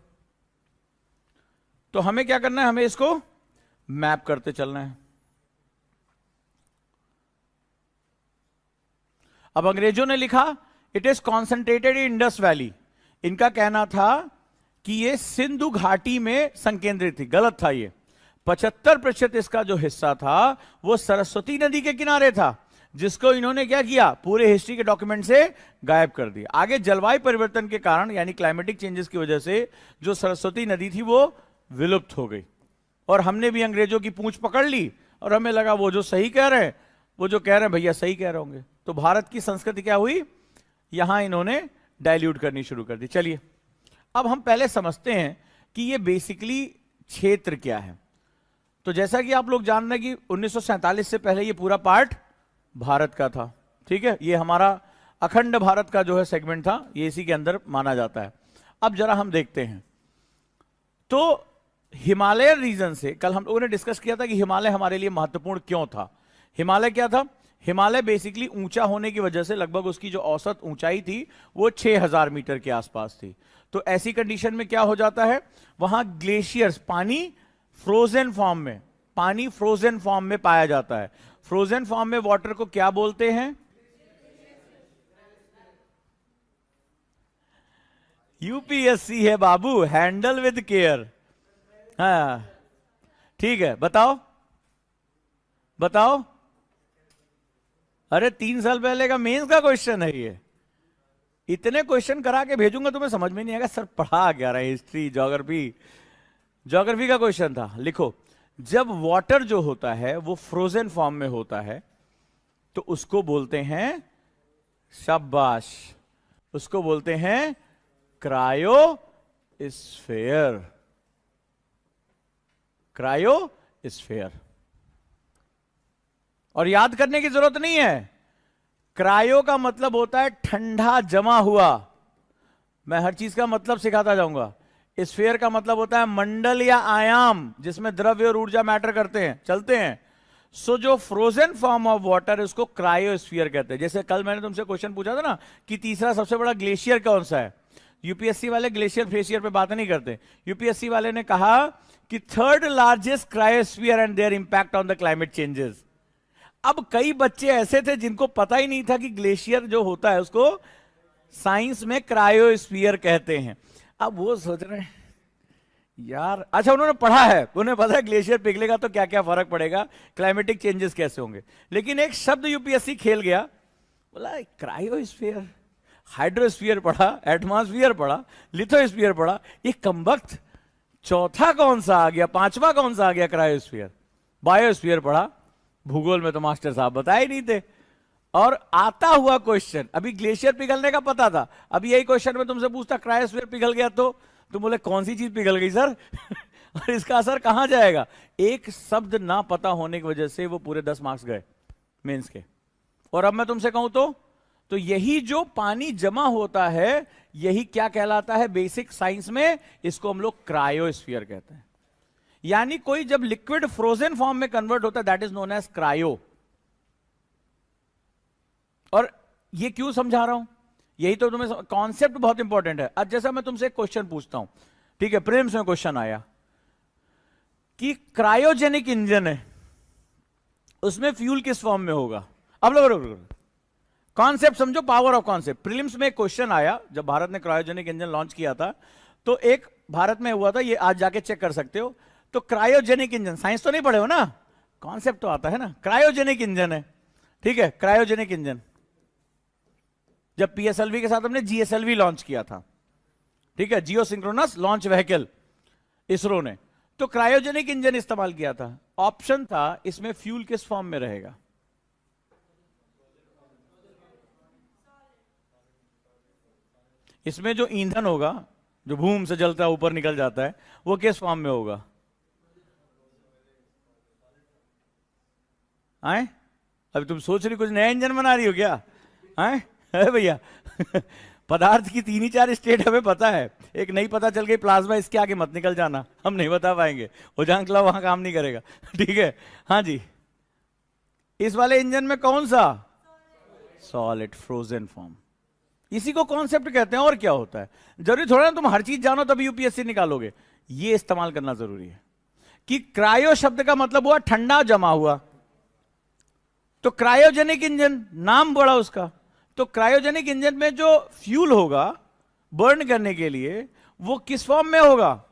तो हमें क्या करना है? हमें इसको मैप करते चलना है। अब अंग्रेजों ने लिखा it is concentrated in Indus valley. इनका कहना था कि ये सिंधु घाटी में संकेंद्रित थी। गलत था ये। 75% इसका जो हिस्सा था वो सरस्वती नदी के किनारे था, जिसको इन्होंने क्या किया? पूरे हिस्ट्री के डॉक्यूमेंट से गायब कर दिया। आगे जलवायु परिवर्तन के कारण यानी क्लाइमेटिक चेंजेस की वजह से जो सरस्वती नदी थी वो विलुप्त हो गई, और हमने भी अंग्रेजों की पूंछ पकड़ ली और हमें लगा वो जो सही कह रहे हैं, वो जो कह रहे हैं भैया सही कह रहे होंगे। तो भारत की संस्कृति क्या हुई? यहां इन्होंने डाइल्यूट करनी शुरू कर दी। चलिए अब हम पहले समझते हैं कि ये बेसिकली क्षेत्र क्या है। तो जैसा कि आप लोग जान रहे हैं कि 1947 से पहले ये पूरा पार्ट भारत का था। ठीक है, ये हमारा अखंड भारत का जो है सेगमेंट था, ये इसी के अंदर माना जाता है। अब जरा हम देखते हैं तो हिमालय रीजन से कल हम लोगों ने डिस्कस किया था कि हिमालय हमारे लिए महत्वपूर्ण क्यों था। हिमालय क्या था? हिमालय बेसिकली ऊंचा होने की वजह से लगभग उसकी जो औसत ऊंचाई थी वो 6000 मीटर के आसपास थी। तो ऐसी कंडीशन में क्या हो जाता है? वहां ग्लेशियर्स, पानी फ्रोजन फॉर्म में, पानी फ्रोजन फॉर्म में पाया जाता है। फ्रोजन फॉर्म में वाटर को क्या बोलते हैं? यूपीएससी है बाबू, हैंडल विद केयर। हाँ ठीक है, बताओ बताओ। अरे 3 साल पहले का मेंस का क्वेश्चन है ये। इतने क्वेश्चन करा के भेजूंगा तुम्हें समझ में नहीं आएगा। सर पढ़ा क्या रहा है? हिस्ट्री, ज्योग्राफी, ज्योग्राफी का क्वेश्चन था। लिखो, जब वाटर जो होता है वो फ्रोजन फॉर्म में होता है तो उसको बोलते हैं, शाबाश, उसको बोलते हैं क्रायोस्फीयर। क्रायोस्फीयर। और याद करने की जरूरत नहीं है। क्रायो का मतलब होता है ठंडा जमा हुआ। मैं हर चीज का मतलब सिखाता जाऊंगा। स्फीयर का मतलब होता है मंडल या आयाम, जिसमें द्रव्य और ऊर्जा मैटर करते हैं, चलते हैं। सो जो फ्रोजन फॉर्म ऑफ वाटर उसको क्रायोस्फीयर कहते हैं। जैसे कल मैंने तुमसे क्वेश्चन पूछा था ना कि तीसरा सबसे बड़ा ग्लेशियर कौन सा है। यूपीएससी वाले ग्लेशियर फ्लेशियर पे बात नहीं करते। यूपीएससी वाले ने कहा कि third largest cryosphere and their impact on the climate changes. अब कई बच्चे ऐसे थे जिनको पता ही नहीं था कि ग्लेशियर जो होता है उसको साइंस में क्रायोस्फीयर कहते हैं। अब वो सोच रहे हैं यार, अच्छा उन्होंने पढ़ा है, उन्हें पता है ग्लेशियर पिघलेगा तो क्या क्या फर्क पड़ेगा, क्लाइमेटिक चेंजेस कैसे होंगे। लेकिन एक शब्द यूपीएससी खेल गया, बोला क्रायोस्फीयर। हाइड्रोस्फीयर पढ़ा, एटमॉस्फियर पढ़ा, लिथोस्फीयर पढ़ा, ये कमबख्त चौथा कौन सा आ गया, पांचवा कौन सा आ गया? क्रायोस्फीयर। बायोस्फीयर पढ़ा, भूगोल में तो मास्टर साहब बताए नहीं थे। और आता हुआ क्वेश्चन, अभी ग्लेशियर पिघलने का पता था, अभी यही क्वेश्चन में तुमसे पूछता क्रायोस्फीयर पिघल गया तो तुम बोले कौन सी चीज पिघल गई सर? और इसका असर कहां जाएगा? एक शब्द ना पता होने की वजह से वो पूरे 10 मार्क्स गए मेंस के। और अब मैं तुमसे कहूं तो यही जो पानी जमा होता है यही क्या कहलाता है बेसिक साइंस में? इसको हम लोग क्रायोस्फीयर कहते हैं। यानी कोई जब लिक्विड फ्रोजन फॉर्म में कन्वर्ट होता है that is known as cryo. और ये क्यों समझा रहा हूं? यही तो तुम्हें कॉन्सेप्ट बहुत इंपॉर्टेंट है। अब जैसा मैं तुमसे एक क्वेश्चन पूछता हूं, ठीक है, प्रीलिम्स में क्वेश्चन आया कि क्रायोजेनिक इंजन है, उसमें फ्यूल किस फॉर्म में होगा? अब लोग कॉन्सेप्ट समझो, पावर ऑफ कॉन्सेप्ट। प्रीलिम्स में एक क्वेश्चन आया जब भारत ने क्रायोजेनिक इंजन लॉन्च किया था, तो एक भारत में हुआ था, ये आज जाके चेक कर सकते हो। तो क्रायोजेनिक इंजन, साइंस तो नहीं पढ़े हो ना, कॉन्सेप्ट तो आता है ना। क्रायोजेनिक इंजन है, ठीक है, क्रायोजेनिक इंजन। जब पीएसएलवी के साथ हमने जीएसएलवी लॉन्च किया था, ठीक है, जियो सिंक्रोनस लॉन्च व्हीकल, इसरो ने, तो क्रायोजेनिक इंजन इस्तेमाल किया था। ऑप्शन था इसमें फ्यूल किस फॉर्म में रहेगा? इसमें जो ईंधन होगा, जो भूम से जलता है ऊपर निकल जाता है, वो किस फॉर्म में होगा? आए, अभी तुम सोच रही कुछ नया इंजन बना रही हो क्या? आए है भैया पदार्थ की 3 ही 4 स्टेट हमें पता है, एक नहीं पता चल गई प्लाज्मा, इसके आगे मत निकल जाना, हम नहीं बता पाएंगे, वो जांकला वहां काम नहीं करेगा ठीक है। हाँ जी, इस वाले इंजन में कौन सा? सॉलिड फ्रोजन फॉर्म, इसी को कॉन्सेप्ट कहते हैं। और क्या होता है? जरूरी थोड़ा ना तुम हर चीज जानो तब यूपीएससी निकालोगे, ये इस्तेमाल करना जरूरी है कि क्रायो शब्द का मतलब हुआ ठंडा जमा हुआ, तो क्रायोजेनिक इंजन नाम बड़ा उसका। तो क्रायोजेनिक इंजन में जो फ्यूल होगा बर्न करने के लिए, वो किस फॉर्म में होगा?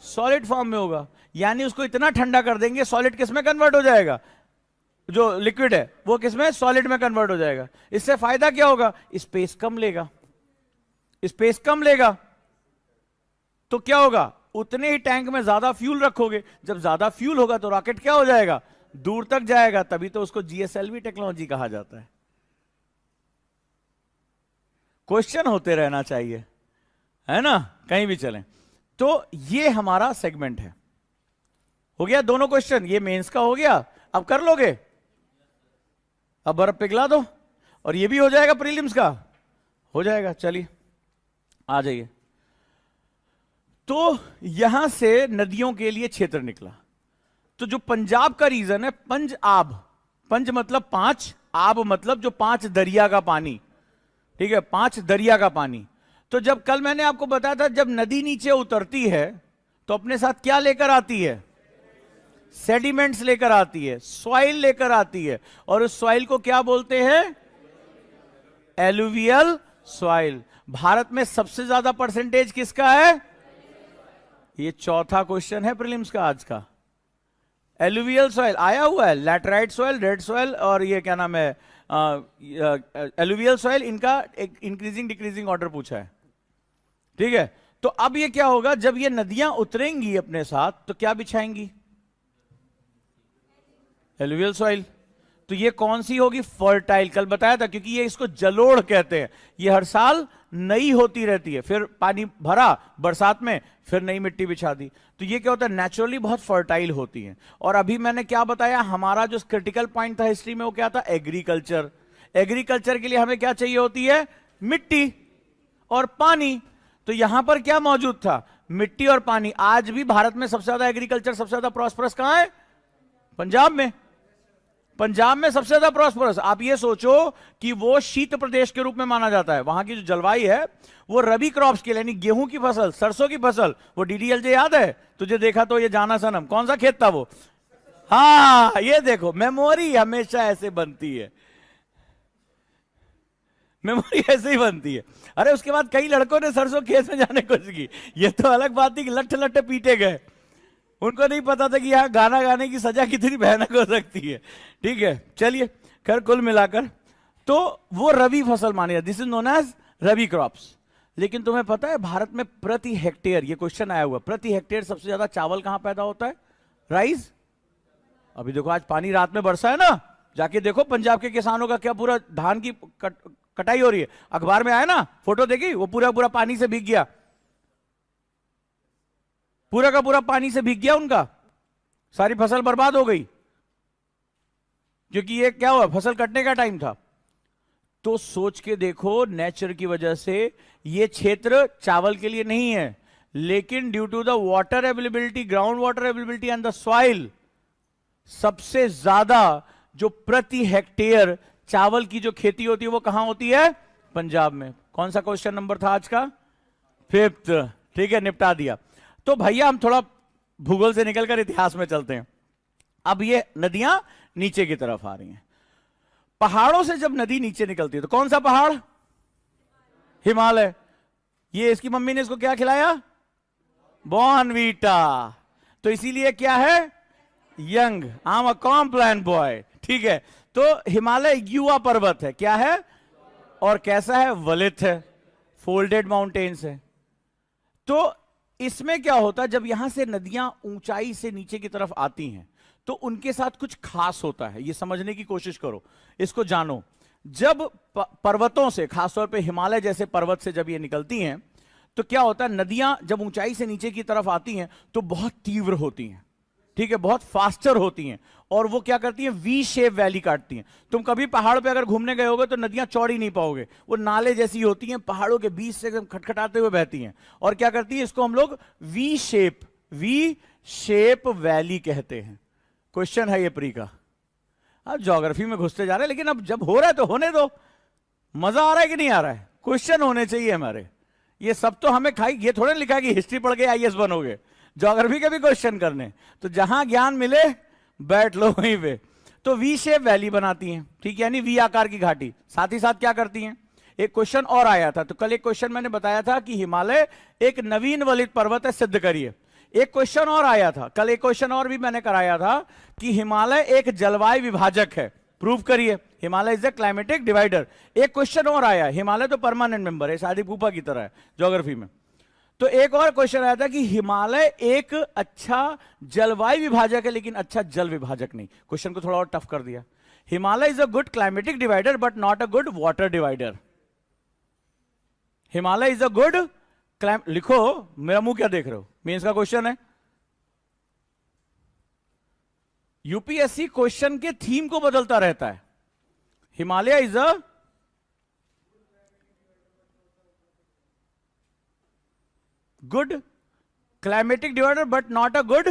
सॉलिड फॉर्म में होगा। यानी उसको इतना ठंडा कर देंगे, सॉलिड किस में कन्वर्ट हो जाएगा? जो लिक्विड है वो किस में? सॉलिड में कन्वर्ट हो जाएगा। इससे फायदा क्या होगा? स्पेस कम लेगा, स्पेस कम लेगा, तो क्या होगा? उतने ही टैंक में ज्यादा फ्यूल रखोगे, जब ज्यादा फ्यूल होगा तो रॉकेट क्या हो जाएगा? दूर तक जाएगा, तभी तो उसको जीएसएलवी टेक्नोलॉजी कहा जाता है। क्वेश्चन होते रहना चाहिए, है ना, कहीं भी चलें। तो ये हमारा सेगमेंट है। हो गया दोनों क्वेश्चन, ये मेंस का हो गया, अब कर लोगे, अब बर्फ पिघला दो, और ये भी हो जाएगा प्रीलिम्स का, हो जाएगा। चलिए आ जाइए। तो यहां से नदियों के लिए क्षेत्र निकला, तो जो पंजाब का रीजन है, पंज आब, पंज मतलब 5, आब मतलब जो 5 दरिया का पानी, ठीक है, 5 दरिया का पानी। तो जब कल मैंने आपको बताया था, जब नदी नीचे उतरती है तो अपने साथ क्या लेकर आती है? सेडिमेंट्स लेकर आती है, सॉइल लेकर आती है, और उस सॉइल को क्या बोलते हैं? Alluvial soil. भारत में सबसे ज्यादा परसेंटेज किसका है? ये चौथा क्वेश्चन है प्रीलिम्स का आज का। एलुवियल सॉइल आया हुआ है, लैटराइट सॉइल, रेड सॉइल, और ये क्या नाम है, एलुवियल सॉइल, इनका एक इंक्रीजिंग डिक्रीजिंग ऑर्डर पूछा है, ठीक है। तो अब ये क्या होगा, जब ये नदियां उतरेंगी अपने साथ तो क्या बिछाएंगी? Alluvial soil. तो ये कौन सी होगी? फर्टाइल। कल बताया था, क्योंकि ये इसको जलोढ़ कहते हैं, ये हर साल नई होती रहती है, फिर पानी भरा बरसात में, फिर नई मिट्टी बिछा दी, तो ये क्या होता है? नेचुरली बहुत फर्टाइल होती है। और अभी मैंने क्या बताया, हमारा जो क्रिटिकल पॉइंट था हिस्ट्री में, वो क्या था? एग्रीकल्चर। एग्रीकल्चर के लिए हमें क्या चाहिए होती है? मिट्टी और पानी। तो यहां पर क्या मौजूद था? मिट्टी और पानी। आज भी भारत में सबसे ज्यादा एग्रीकल्चर, सबसे ज्यादा प्रॉस्परस कहां है? पंजाब में। पंजाब में सबसे ज्यादा प्रॉस्परस। आप ये सोचो कि वो शीत प्रदेश के रूप में माना जाता है, वहां की जो जलवायु है वो रबी क्रॉप्स के लिए, यानी गेहूं की फसल, सरसों की फसल, वो डीडीएलजे याद है तुझे? देखा तो ये जाना सनम, कौन सा खेत था वो? हाँ, ये देखो, मेमोरी हमेशा ऐसे बनती है, मेमोरी ऐसे ही बनती है। अरे उसके बाद कई लड़कों ने सरसों खेत में जाने की कोशिश की, ये तो अलग बात थी कि लट्ठे लट्ठे पीटे गए, उनको नहीं पता था कि यहां गाना गाने की सजा कितनी भयानक हो सकती है, ठीक है। चलिए, खैर कुल मिलाकर तो वो रबी फसल मानी जाती है, this is known as rabi crops. लेकिन तुम्हें पता है भारत में प्रति हेक्टेयर, ये क्वेश्चन आया हुआ, प्रति हेक्टेयर सबसे ज्यादा चावल कहां पैदा होता है? राइस। अभी देखो, आज पानी रात में बरसा है ना, जाके देखो पंजाब के किसानों का क्या पूरा धान की कटाई हो रही है, अखबार में आया ना, फोटो देखी, वो पूरा पूरा पानी से भीग गया, पूरा का पूरा पानी से भीग गया उनका, सारी फसल बर्बाद हो गई, क्योंकि ये क्या हुआ? फसल कटने का टाइम था। तो सोच के देखो, नेचर की वजह से ये क्षेत्र चावल के लिए नहीं है, लेकिन due to the water availability, ground water availability and the soil, सबसे ज्यादा जो प्रति हेक्टेयर चावल की जो खेती होती है वो कहां होती है? पंजाब में। कौन सा क्वेश्चन नंबर था आज का? 5th, ठीक है, निपटा दिया। तो भैया हम थोड़ा भूगोल से निकलकर इतिहास में चलते हैं। अब ये नदियां नीचे की तरफ आ रही हैं, पहाड़ों से जब नदी नीचे निकलती है तो कौन सा पहाड़? हिमालय। ये इसकी मम्मी ने इसको क्या खिलाया? बॉर्नवीटा। तो इसीलिए क्या है? Young. I am a Complan boy. ठीक है, तो हिमालय युवा पर्वत है। क्या है? और कैसा है? वलित है, फोल्डेड माउंटेन्स है। तो इसमें क्या होता है, जब यहां से नदियां ऊंचाई से नीचे की तरफ आती हैं तो उनके साथ कुछ खास होता है। ये समझने की कोशिश करो, इसको जानो। जब पर्वतों से, खासतौर पे हिमालय जैसे पर्वत से जब ये निकलती हैं तो क्या होता है, नदियां जब ऊंचाई से नीचे की तरफ आती हैं तो बहुत तीव्र होती हैं, ठीक है, बहुत फास्टर होती हैं, और वो क्या करती हैं? वी शेप वैली काटती हैं। तुम कभी पहाड़ पे अगर घूमने गए होगे तो नदियां चौड़ी नहीं पाओगे, वो नाले जैसी होती हैं, पहाड़ों के बीच से खटखटाते हुए बहती हैं। और क्या करती है? इसको हम लोग वी शेप वैली कहते हैं। क्वेश्चन है ये प्री का। अब ज्योग्राफी में घुसते जा रहे हैं, लेकिन अब जब हो रहा है तो होने दो। मजा आ रहा है कि नहीं आ रहा है? क्वेश्चन होने चाहिए हमारे। ये सब तो हमें खाई, ये थोड़े लिखा है कि हिस्ट्री पढ़ के आईएएस बनोगे। ज्योग्राफी के भी क्वेश्चन करने, तो जहां ज्ञान मिले बैठ लो वहीं पे। तो वी शेप वैली बनाती हैं, ठीक है, यानी वी आकार की घाटी। साथ ही साथ क्या करती हैं? एक क्वेश्चन और आया था, तो कल एक क्वेश्चन मैंने बताया था कि हिमालय एक नवीन वलित पर्वत है, सिद्ध करिए। एक क्वेश्चन और आया था कल, एक क्वेश्चन और भी मैंने कराया था कि हिमालय एक जलवायु विभाजक है, प्रूव करिए। Himalaya is a climatic divider. एक क्वेश्चन और आया, हिमालय तो परमानेंट मेंबर है, शादी फूफा की तरह है ज्योग्राफी में। तो एक और क्वेश्चन आया था कि हिमालय एक अच्छा जलवायु विभाजक है लेकिन अच्छा जल विभाजक नहीं। क्वेश्चन को थोड़ा और टफ कर दिया। Himalaya is a good climatic divider but not a good water divider. Himalaya is a good लिखो, मेरा मुंह क्या देख रहे हो? मेंस का क्वेश्चन है। यूपीएससी क्वेश्चन के थीम को बदलता रहता है। Himalaya is a good climatic divider but not a good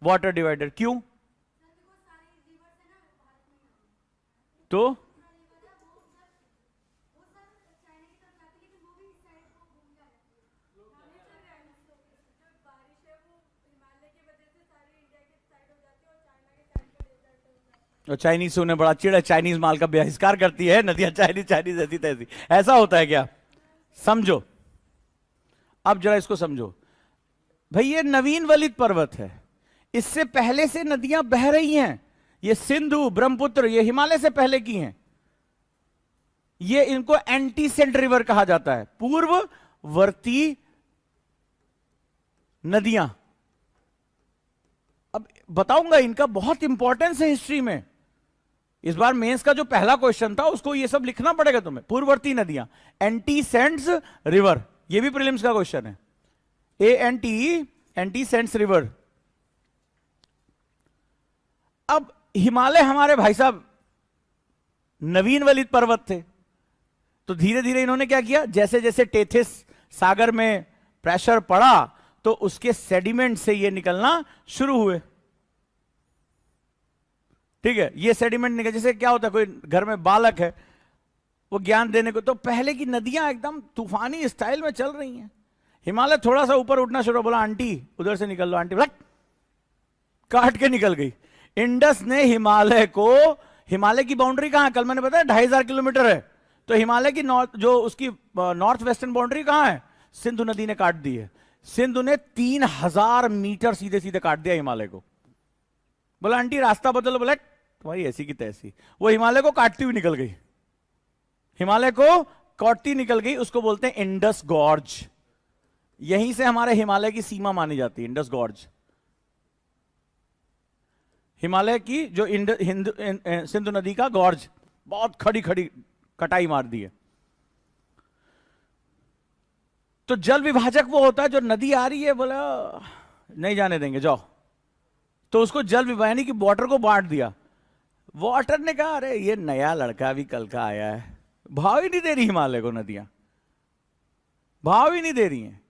water divider. क्यों? तो और चाइनीज से उन्हें बड़ा चिड़ है, चाइनीज माल का बहिष्कार करती है नदियां, चाइनीज चाइनीज ऐसी तैसी। ऐसा होता है क्या? समझो, अब जरा इसको समझो भाई। ये नवीन वलित पर्वत है, इससे पहले से नदियां बह रही हैं। ये सिंधु, ब्रह्मपुत्र, ये हिमालय से पहले की हैं। ये इनको एंटीसेंट रिवर कहा जाता है, पूर्ववर्ती नदियां। अब बताऊंगा, इनका बहुत इंपॉर्टेंस है हिस्ट्री में। इस बार मेंस का जो पहला क्वेश्चन था उसको ये सब लिखना पड़ेगा तुम्हें। पूर्ववर्ती नदियां, एंटीसेंट्स रिवर, ये भी प्रीलिम्स का क्वेश्चन है। एंटीसेंट्स रिवर। अब हिमालय हमारे भाई साहब नवीन वलित पर्वत थे, तो धीरे धीरे इन्होंने क्या किया, जैसे जैसे टेथिस सागर में प्रेशर पड़ा तो उसके सेडिमेंट से ये निकलना शुरू हुए। ठीक है, ये सेडिमेंट निकल, जैसे क्या होता है, कोई घर में बालक है, वो ज्ञान देने को, तो पहले की नदियां एकदम तूफानी स्टाइल में चल रही हैं। हिमालय थोड़ा सा ऊपर उठना शुरू, बोला आंटी उधर से निकल लो, आंटी काट के निकल गई। इंडस ने हिमालय को, हिमालय की बाउंड्री कहां है? कल मैंने बताया 2500 किलोमीटर है, तो हिमालय की जो उसकी नॉर्थ वेस्टर्न बाउंड्री कहां है? सिंधु नदी ने काट दी है। सिंधु ने 3000 मीटर सीधे सीधे काट दिया हिमालय को। बोला आंटी रास्ता बदलो, बोला तुम्हारी ऐसी की तैसी। वो हिमालय को काटती हुई निकल गई, हिमालय को काटती निकल गई। उसको बोलते हैं इंडस गॉर्ज। यहीं से हमारे हिमालय की सीमा मानी जाती है, इंडस गॉर्ज। हिमालय की जो सिंधु नदी का गॉर्ज, बहुत खड़ी खड़ी कटाई मार दी है। तो जल विभाजक वो होता है, जो नदी आ रही है, बोला नहीं जाने देंगे जाओ, तो उसको जल विभाजक यानी कि वाटर को बांट दिया। वाटर ने कहा अरे ये नया लड़का भी कल का आया है, भाव ही नहीं दे रही हिमालय को, नदियां भाव ही नहीं दे रही हैं।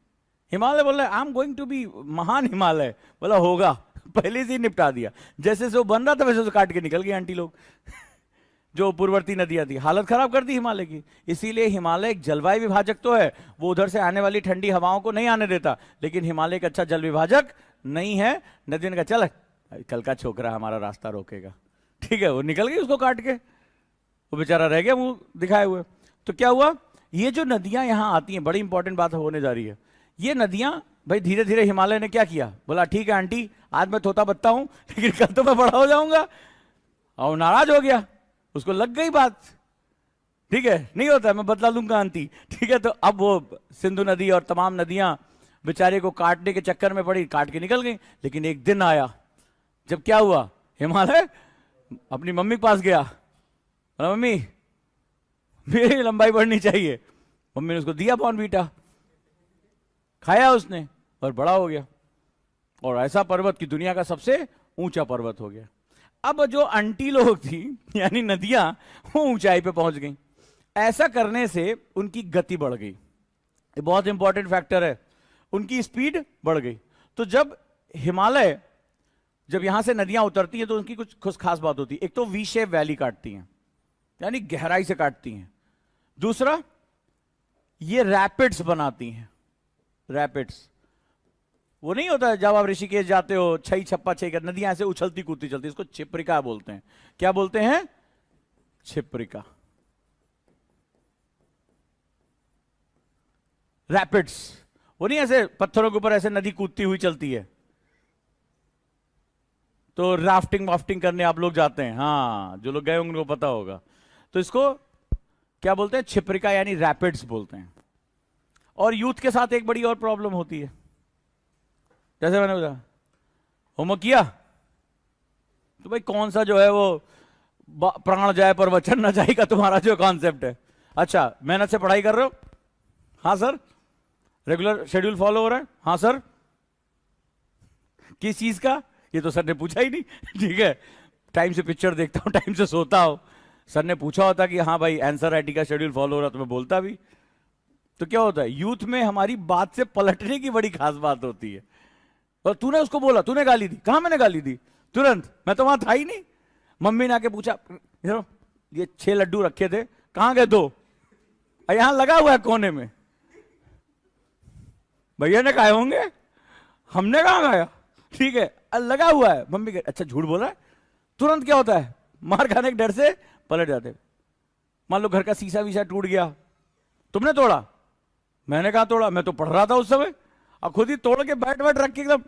हिमालय बोल रहा है I am going to be महान हिमालय। बोला होगा, पहले से ही निपटा दिया। जैसे से वो बन रहा था वैसे से काट के निकल गई आंटी लोग जो पूर्ववर्ती नदियां थी, हालत खराब कर दी हिमालय की। इसीलिए हिमालय एक जलवायु विभाजक तो है, वो उधर से आने वाली ठंडी हवाओं को नहीं आने देता, लेकिन हिमालय एक अच्छा जल विभाजक नहीं है। नदी ने कहा चल कल का छोकरा हमारा रास्ता रोकेगा, ठीक है, वो निकल गई उसको काट के। वो बेचारा रह गया मुंह दिखाए हुए। तो क्या हुआ, ये जो नदियां यहां आती हैं, बड़ी इंपॉर्टेंट बात होने जा रही है, ये नदियां भाई धीरे धीरे हिमालय ने क्या किया, बोला ठीक है आंटी आज मैं तोता बत्ता हूं लेकिन कल तो मैं बड़ा हो जाऊंगा, और नाराज हो गया, उसको लग गई बात, ठीक है नहीं होता मैं बदला लूंगा आंटी, ठीक है। तो अब वो सिंधु नदी और तमाम नदियां बेचारे को काटने के चक्कर में पड़ी, काट के निकल गई। लेकिन एक दिन आया जब क्या हुआ, हिमालय अपनी मम्मी के पास गया, बोला मम्मी मेरी लंबाई बढ़नी चाहिए। मम्मी ने उसको दिया बॉर्नवीटा, खाया उसने और बड़ा हो गया, और ऐसा पर्वत की दुनिया का सबसे ऊंचा पर्वत हो गया। अब जो आंटी लोग थी यानी नदियां, वो ऊंचाई पे पहुंच गई। ऐसा करने से उनकी गति बढ़ गई, ये बहुत इंपॉर्टेंट फैक्टर है, उनकी स्पीड बढ़ गई। तो जब हिमालय, जब यहां से नदियां उतरती हैं तो उनकी कुछ खास बात होती है। एक तो वी शेप वैली काटती हैं, यानी गहराई से काटती हैं। दूसरा, ये रैपिड्स बनाती हैं। रैपिड्स वो नहीं होता है जब आप ऋषिकेश जाते हो, छई छप्पा छई कर नदियां ऐसे उछलती कूदती चलती, इसको छिप्रिका बोलते हैं। क्या बोलते हैं, छिप्रिका, रैपिड्स। वो नहीं ऐसे पत्थरों के ऊपर ऐसे नदी कूदती हुई चलती है, तो राफ्टिंग वाफ्टिंग करने आप लोग जाते हैं, हाँ जो लोग गए होंगे उनको पता होगा। तो इसको क्या बोलते हैं, छिप्रिका यानी रैपिड्स बोलते हैं। और यूथ के साथ एक बड़ी और प्रॉब्लम होती है, जैसे मैंने बोला होमवर्क किया तो भाई कौन सा जो है वो प्राण जाए पर वचन न जाए का तुम्हारा जो कॉन्सेप्ट है, अच्छा मेहनत से पढ़ाई कर रहे हो, हाँ सर, रेगुलर शेड्यूल फॉलो हो रहा है, हाँ सर, किस चीज का, ये तो सर ने पूछा ही नहीं ठीक है, टाइम से पिक्चर देखता हूं, टाइम से सोता हूं, सर ने पूछा होता कि हाँ भाई आंसर राइटी का शेड्यूल फॉलो हो रहा तो मैं बोलता भी। तो क्या होता है, यूथ में हमारी बात से पलटने की बड़ी खास बात होती है। और तूने उसको बोला, तूने गाली दी, कहां मैंने गाली दी, तुरंत, मैं तो वहां था ही नहीं। मम्मी ने आके पूछा ये 6 लड्डू रखे थे कहां गए 2, यहां लगा हुआ है कोने में, भैया ने खाए होंगे, हमने कहां खाया, ठीक है लगा हुआ है। मम्मी कह अच्छा झूठ बोल रहा है, तुरंत क्या होता है, मार खाने के डर से पलट जाते। मान लो घर का शीशा वीशा टूट गया, तुमने तोड़ा, मैंने कहा तोड़ा, मैं तो पढ़ रहा था उस समय, और खुद ही तोड़ के बैठ बैठ रख के एकदम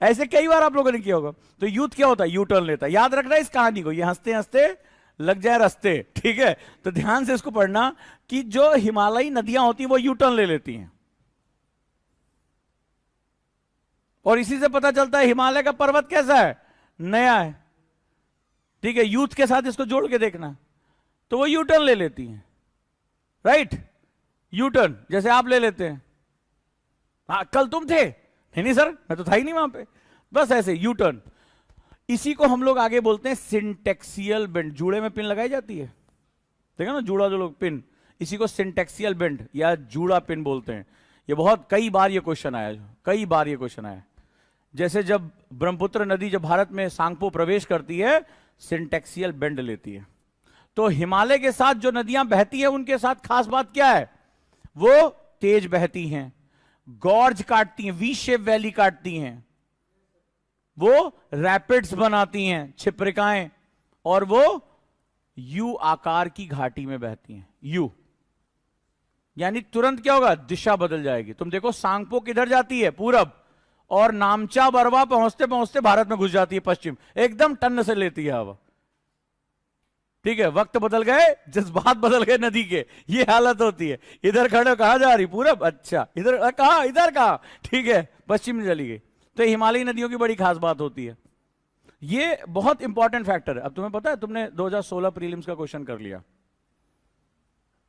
ऐसे कई बार आप लोगों ने किया होगा। तो यूथ क्या होता है, यू टर्न लेता है। याद रखना इस कहानी को, ये हंसते हंसते लग जाए रास्ते, ठीक है। तो ध्यान से इसको पढ़ना कि जो हिमालयी नदियां होती हैं वो यू टर्न ले लेती हैं, और इसी से पता चलता है हिमालय का पर्वत कैसा है, नया है, ठीक है। यूथ के साथ इसको जोड़ के देखना, तो वो यू टर्न ले लेती हैं, राइट, यू टर्न जैसे आप ले लेते हैं, हाँ कल तुम थे, नहीं सर मैं तो था ही नहीं वहां पे, बस ऐसे यू टर्न। इसी को हम लोग आगे बोलते हैं सिंटेक्सियल बेंड। जूड़े में पिन लगाई जाती है, देखा ना जूड़ा जो लोग पिन, इसी को सिंटेक्सियल बेंड या जूड़ा पिन बोलते हैं। ये बहुत कई बार ये क्वेश्चन आया, कई बार ये क्वेश्चन आया। जैसे जब ब्रह्मपुत्र नदी जब भारत में सांगपो प्रवेश करती है, सिंटेक्सियल बेंड लेती है। तो हिमालय के साथ जो नदियां बहती हैं उनके साथ खास बात क्या है, वो तेज बहती हैं, गॉर्ज काटती हैं, वी शेप वैली काटती हैं, वो रैपिड्स बनाती हैं, छिप्रिकाएं, और वो यू आकार की घाटी में बहती हैं। यू यानी तुरंत क्या होगा, दिशा बदल जाएगी। तुम देखो सांगपो किधर जाती है, पूरब, और नामचा बरवा पहुंचते पहुंचते भारत में घुस जाती है पश्चिम, एकदम टन से लेती है हवा, ठीक है। वक्त बदल गए, जज्बात बदल गए नदी के, ये हालत होती है। इधर खड़े कहां जा रही, पूरब, अच्छा इधर कहां, इधर कहां, ठीक है पश्चिम में चली गई। तो हिमालयी नदियों की बड़ी खास बात होती है, ये बहुत इंपॉर्टेंट फैक्टर है। अब तुम्हें पता है, तुमने 2016 प्रीलिम्स का क्वेश्चन कर लिया,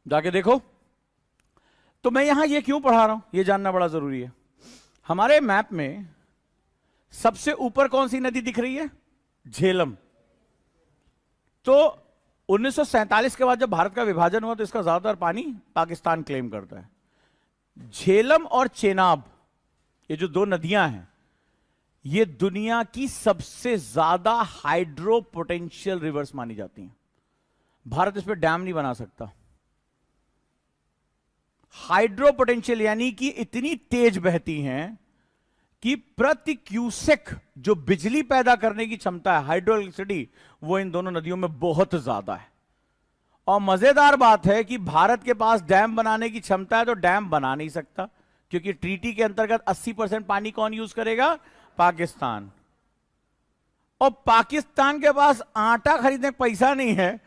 जाके देखो। तो मैं यहां ये क्यों पढ़ा रहा हूं, ये जानना बड़ा जरूरी है। हमारे मैप में सबसे ऊपर कौन सी नदी दिख रही है, झेलम। तो 1947 के बाद जब भारत का विभाजन हुआ तो इसका ज्यादातर पानी पाकिस्तान क्लेम करता है। झेलम और चेनाब, ये जो 2 नदियां हैं, ये दुनिया की सबसे ज्यादा हाइड्रो पोटेंशियल रिवर्स मानी जाती हैं। भारत इस पर डैम नहीं बना सकता। हाइड्रो पोटेंशियल यानी कि इतनी तेज बहती हैं कि प्रति क्यूसेक जो बिजली पैदा करने की क्षमता है, हाइड्रो इलेक्ट्रिसिटी, वो इन दोनों नदियों में बहुत ज्यादा है। और मजेदार बात है कि भारत के पास डैम बनाने की क्षमता है तो डैम बना नहीं सकता, क्योंकि ट्रीटी के अंतर्गत 80% पानी कौन यूज करेगा? पाकिस्तान। और पाकिस्तान के पास आटा खरीदने का पैसा नहीं है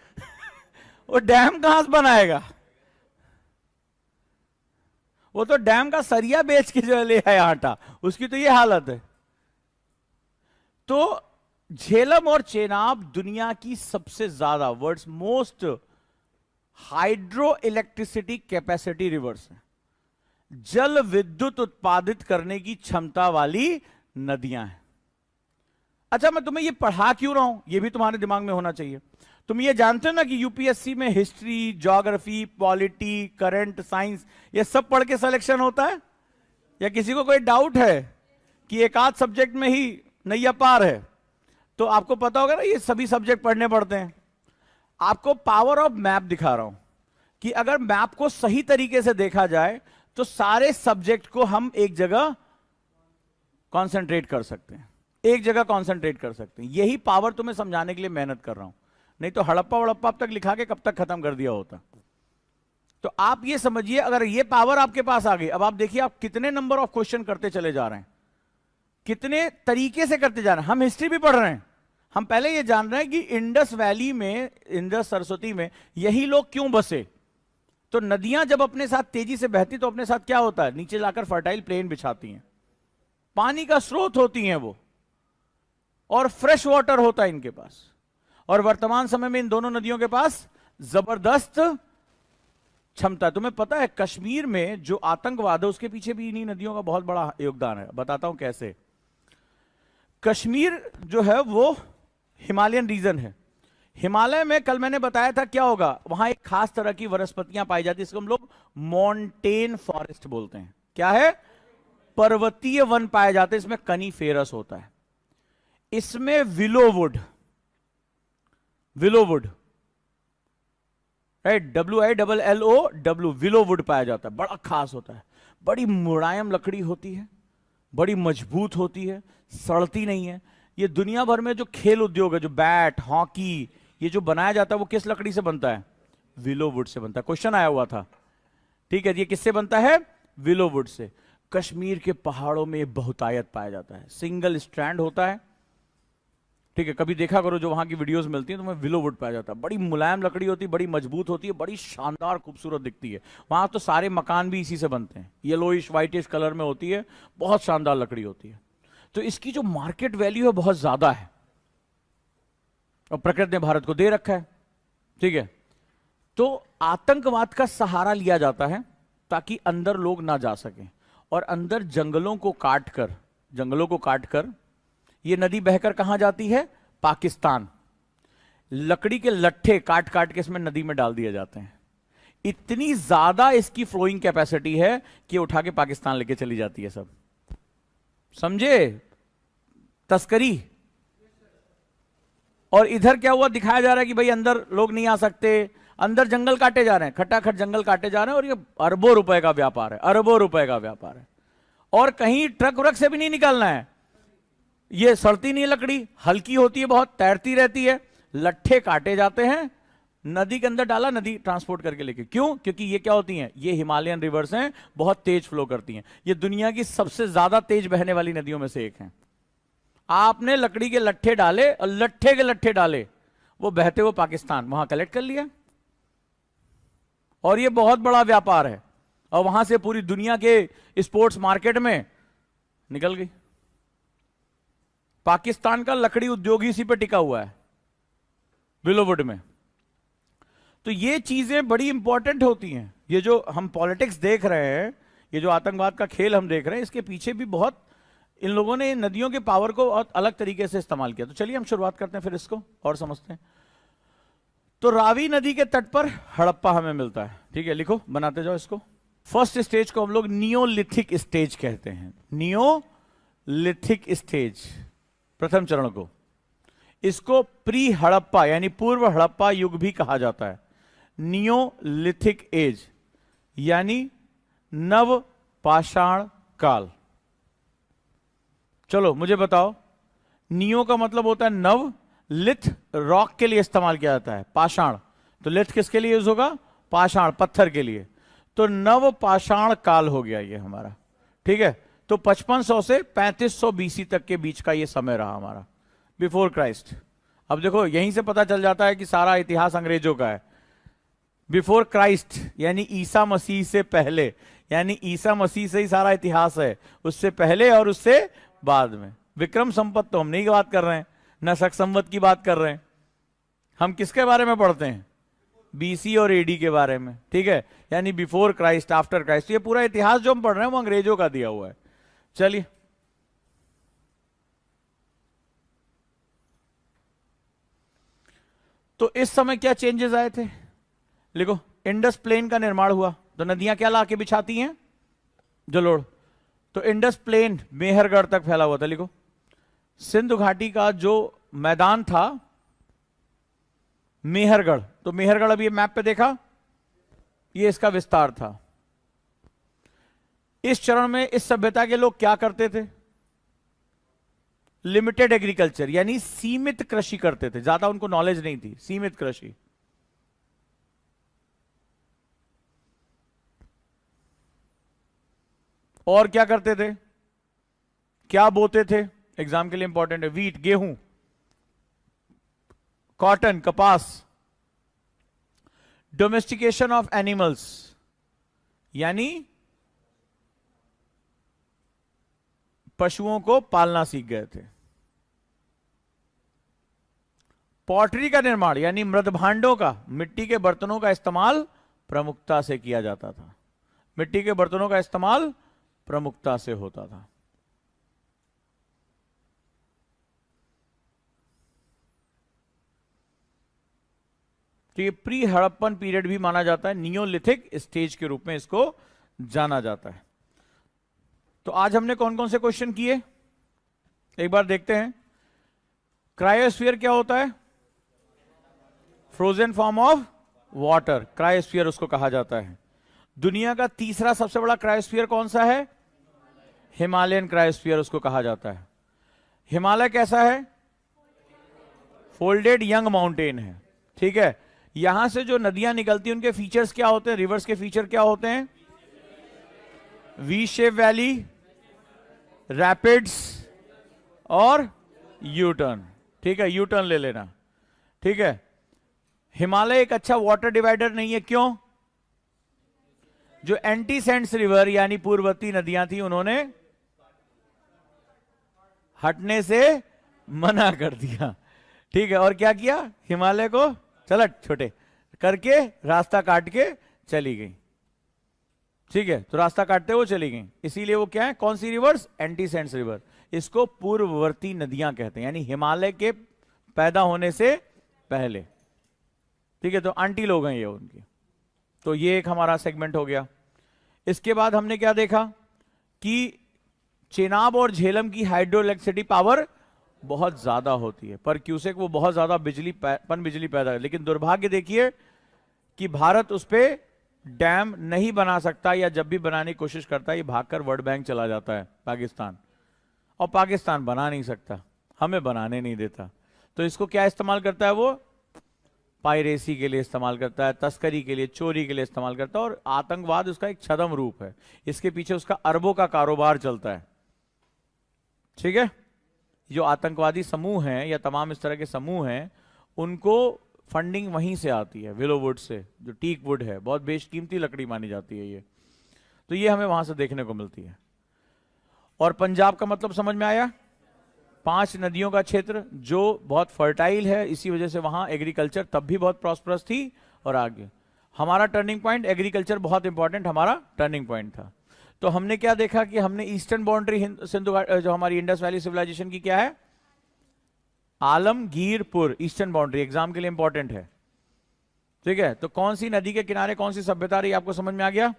वो डैम कहां से बनाएगा? वो तो डैम का सरिया बेच के जो ले आए आटा, उसकी तो ये हालत है। तो झेलम और चेनाब दुनिया की सबसे ज्यादा, world's most hydro electricity capacity rivers है, जल विद्युत उत्पादित करने की क्षमता वाली नदियां हैं। अच्छा, मैं तुम्हें ये पढ़ा क्यों रहा हूं, ये भी तुम्हारे दिमाग में होना चाहिए। तुम ये जानते हो ना कि यूपीएससी में history, geography, polity, current, science, ये सब पढ़ के सिलेक्शन होता है? या किसी को कोई डाउट है कि एक आध सब्जेक्ट में ही नैया पार है? तो आपको पता होगा ना, ये सभी सब्जेक्ट पढ़ने पड़ते हैं। आपको पावर ऑफ मैप दिखा रहा हूं कि अगर मैप को सही तरीके से देखा जाए तो सारे सब्जेक्ट को हम एक जगह कॉन्सेंट्रेट कर सकते हैं, एक जगह कॉन्सेंट्रेट कर सकते हैं। यही पावर तुम्हें समझाने के लिए मेहनत कर रहा हूं, नहीं तो हड़प्पा वड़प्पा अब तक लिखा के कब तक खत्म कर दिया होता। तो आप ये समझिए, अगर ये पावर आपके पास आ गई, अब आप देखिए आप कितने नंबर ऑफ क्वेश्चन करते चले जा रहे हैं, कितने तरीके से करते जा रहे हैं। हम हिस्ट्री भी पढ़ रहे हैं, हम पहले ये जान रहे हैं कि इंडस वैली में, इंडस सरस्वती में यही लोग क्यों बसे। तो नदियां जब अपने साथ तेजी से बहती तो अपने साथ क्या होता है? नीचे जाकर फर्टाइल प्लेन बिछाती हैं, पानी का स्रोत होती हैं वो, और फ्रेश वाटर होता है इनके पास। और वर्तमान समय में इन दोनों नदियों के पास जबरदस्त क्षमता। तुम्हें पता है कश्मीर में जो आतंकवाद है उसके पीछे भी इन्हीं नदियों का बहुत बड़ा योगदान है। बताता हूं कैसे। कश्मीर जो है वो हिमालयन रीजन है। हिमालय में कल मैंने बताया था क्या होगा, वहां एक खास तरह की वनस्पतियां पाई जाती है, इसको हम लोग मॉन्टेन फॉरेस्ट बोलते हैं। क्या है? पर्वतीय वन पाए जाते हैं। इसमें कनीफेरस होता है, इसमें विलोवुड, विलोवुड, राइट, WILLOW, विलोवुड पाया जाता है। बड़ा खास होता है, बड़ी मुलायम लकड़ी होती है, बड़ी मजबूत होती है, सड़ती नहीं है। ये दुनिया भर में जो खेल उद्योग है, जो बैट, हॉकी, ये जो बनाया जाता है वो किस लकड़ी से बनता है? विलोवुड से बनता है। क्वेश्चन आया हुआ था, ठीक है। ये किससे बनता है? विलोवुड से। कश्मीर के पहाड़ों में बहुतायत पाया जाता है, सिंगल स्ट्रैंड होता है, ठीक है। कभी देखा करो जो वहां की वीडियोस मिलती हैं तो मैं विलोवुड पाया जाता है। बड़ी मुलायम लकड़ी होती है, बड़ी मजबूत होती है, बड़ी शानदार खूबसूरत दिखती है। वहां तो सारे मकान भी इसी से बनते हैं, येलोइश व्हाइटिश कलर में होती है, बहुत शानदार लकड़ी होती है। तो इसकी जो मार्केट वैल्यू है बहुत ज्यादा है, और प्रकृति ने भारत को दे रखा है, ठीक है। तो आतंकवाद का सहारा लिया जाता है ताकि अंदर लोग ना जा सकें, और अंदर जंगलों को काटकर ये नदी बहकर कहां जाती है? पाकिस्तान। लकड़ी के लट्ठे काट काट के इसमें नदी में डाल दिए जाते हैं। इतनी ज्यादा इसकी फ्लोइंग कैपेसिटी है कि उठा के पाकिस्तान लेके चली जाती है। सब समझे? तस्करी। और इधर क्या हुआ दिखाया जा रहा है कि भाई अंदर लोग नहीं आ सकते, अंदर जंगल काटे जा रहे हैं, खटाखट जंगल काटे जा रहे हैं, और ये अरबों रुपए का व्यापार है, अरबों रुपए का व्यापार है। और कहीं ट्रक व्रक से भी नहीं निकालना है, ये सड़ती नहीं लकड़ी, हल्की होती है, बहुत तैरती रहती है। लट्ठे काटे जाते हैं, नदी के अंदर डाला, नदी ट्रांसपोर्ट करके लेके। क्यों? क्योंकि ये क्या होती हैं? ये हिमालयन रिवर्स हैं, बहुत तेज फ्लो करती हैं। ये दुनिया की सबसे ज्यादा तेज बहने वाली नदियों में से एक है। आपने लकड़ी के लट्ठे डाले और लट्ठे के लट्ठे डाले, वो बहते हुए पाकिस्तान वहां कलेक्ट कर लिया, और ये बहुत बड़ा व्यापार है, और वहां से पूरी दुनिया के स्पोर्ट्स मार्केट में निकल गई। पाकिस्तान का लकड़ी उद्योग इसी पे टिका हुआ है, विलोवुड में। तो ये चीजें बड़ी इंपॉर्टेंट होती हैं। ये जो हम पॉलिटिक्स देख रहे हैं, ये जो आतंकवाद का खेल हम देख रहे हैं, इसके पीछे भी बहुत इन लोगों ने नदियों के पावर को बहुत अलग तरीके से इस्तेमाल किया। तो चलिए हम शुरुआत करते हैं, फिर इसको और समझते हैं। तो रावी नदी के तट पर हड़प्पा हमें मिलता है, ठीक है। लिखो, बनाते जाओ इसको। फर्स्ट स्टेज को हम लोग नियोलिथिक स्टेज कहते हैं, नियोलिथिक स्टेज, प्रथम चरण को। इसको प्री हड़प्पा यानी पूर्व हड़प्पा युग भी कहा जाता है। नियोलिथिक एज यानी नव पाषाण काल। चलो मुझे बताओ, नियो का मतलब होता है नव, लिथ रॉक के लिए इस्तेमाल किया जाता है, पाषाण। तो लिथ किसके लिए यूज होगा? पाषाण, पत्थर के लिए। तो नव पाषाण काल हो गया ये हमारा, ठीक है। तो 5500 से 3500 बीसी तक के बीच का ये समय रहा हमारा, बिफोर क्राइस्ट। अब देखो यहीं से पता चल जाता है कि सारा इतिहास अंग्रेजों का है। बिफोर क्राइस्ट यानी ईसा मसीह से पहले, यानी ईसा मसीह से ही सारा इतिहास है, उससे पहले और उससे बाद में। विक्रम संपत तो हम नहीं बात कर रहे हैं, न शक संवत की बात कर रहे हैं। हम किसके बारे में पढ़ते हैं? बीसी और एडी के बारे में, ठीक है। यानी बिफोर क्राइस्ट, आफ्टर क्राइस्ट, ये पूरा इतिहास जो हम पढ़ रहे हैं वो अंग्रेजों का दिया हुआ है। चलिए, तो इस समय क्या चेंजेस आए थे? लिखो, इंडस प्लेन का निर्माण हुआ, तो नदियां क्या लाके बिछाती हैं? जलोढ़। तो इंडस प्लेन मेहरगढ़ तक फैला हुआ था, लिखो। सिंधु घाटी का जो मैदान था मेहरगढ़, तो मेहरगढ़ अभी मैप पे देखा, ये इसका विस्तार था। इस चरण में इस सभ्यता के लोग क्या करते थे? लिमिटेड एग्रीकल्चर, यानी सीमित कृषि करते थे, ज्यादा उनको नॉलेज नहीं थी, सीमित कृषि। और क्या करते थे? क्या बोते थे? एग्जाम के लिए इंपॉर्टेंट है, वीट, गेहूं, कॉटन, कपास। डोमेस्टिकेशन ऑफ एनिमल्स, यानी पशुओं को पालना सीख गए थे। पॉटरी का निर्माण, यानी मृद भांडों का, मिट्टी के बर्तनों का इस्तेमाल प्रमुखता से किया जाता था। मिट्टी के बर्तनों का इस्तेमाल प्रमुखता से होता था। तो ये प्री हड़प्पन पीरियड भी माना जाता है, नियोलिथिक स्टेज के रूप में इसको जाना जाता है। तो आज हमने कौन कौन से क्वेश्चन किए, एक बार देखते हैं। क्रायोस्फीयर क्या होता है? Frozen form of water, cryosphere उसको कहा जाता है। दुनिया का तीसरा सबसे बड़ा क्रायोस्फीयर कौन सा है? हिमालयन क्रायोस्फीयर उसको कहा जाता है। हिमालय कैसा है? फोल्डेड यंग माउंटेन है, ठीक है। यहां से जो नदियां निकलती हैं उनके फीचर्स क्या होते हैं? रिवर्स के फीचर क्या होते हैं? वी शेप वैली, रैपिड्स और यू टर्न, ठीक है। यू टर्न ले लेना, ठीक है। हिमालय एक अच्छा वाटर डिवाइडर नहीं है, क्यों? जो एंटीसेंट्स रिवर यानी पूर्ववर्ती नदियां थी उन्होंने हटने से मना कर दिया, ठीक है। और क्या किया? हिमालय को चलट छोटे करके रास्ता काट के चली गई, ठीक है। तो रास्ता काटते हुए चली गई, इसीलिए वो क्या है? कौन सी रिवर्स? एंटीसेंट्स रिवर। इसको पूर्ववर्ती नदियां कहते हैं, यानी हिमालय के पैदा होने से पहले, ठीक है। तो आंटी लोग हैं ये उनकी। तो ये एक हमारा सेगमेंट हो गया। इसके बाद हमने क्या देखा कि चेनाब और झेलम की हाइड्रो इलेक्ट्रिसिटी पावर बहुत ज्यादा होती है, पर क्यूसेक वो बहुत ज्यादा बिजली पैदा है। लेकिन दुर्भाग्य देखिए कि भारत उस पर डैम नहीं बना सकता, या जब भी बनाने की कोशिश करता है ये भागकर वर्ल्ड बैंक चला जाता है पाकिस्तान, और पाकिस्तान बना नहीं सकता, हमें बनाने नहीं देता। तो इसको क्या इस्तेमाल करता है? वो पायरेसी के लिए इस्तेमाल करता है, तस्करी के लिए, चोरी के लिए इस्तेमाल करता है, और आतंकवाद उसका एक छद्म रूप है। इसके पीछे उसका अरबों का कारोबार चलता है, ठीक है। जो आतंकवादी समूह हैं या तमाम इस तरह के समूह हैं, उनको फंडिंग वहीं से आती है, विलो वुड से, जो टीक वुड है, बहुत बेशकीमती लकड़ी मानी जाती है ये। तो ये हमें वहां से देखने को मिलती है। और पंजाब का मतलब समझ में आया? 5 नदियों का क्षेत्र जो बहुत फर्टाइल है, इसी वजह से वहां एग्रीकल्चर तब भी बहुत प्रॉस्परस थी। और आगे हमारा टर्निंग पॉइंट, एग्रीकल्चर बहुत इंपॉर्टेंट हमारा टर्निंग पॉइंट था। तो हमने क्या देखा कि हमने ईस्टर्न बाउंड्री सिंधु जो हमारी इंडस वैली सिविलाइजेशन की क्या है? आलमगीरपुर, ईस्टर्न बाउंड्री, एग्जाम के लिए इंपॉर्टेंट है, ठीक है। तो कौन सी नदी के किनारे कौन सी सभ्यता रही, आपको समझ में आ गया।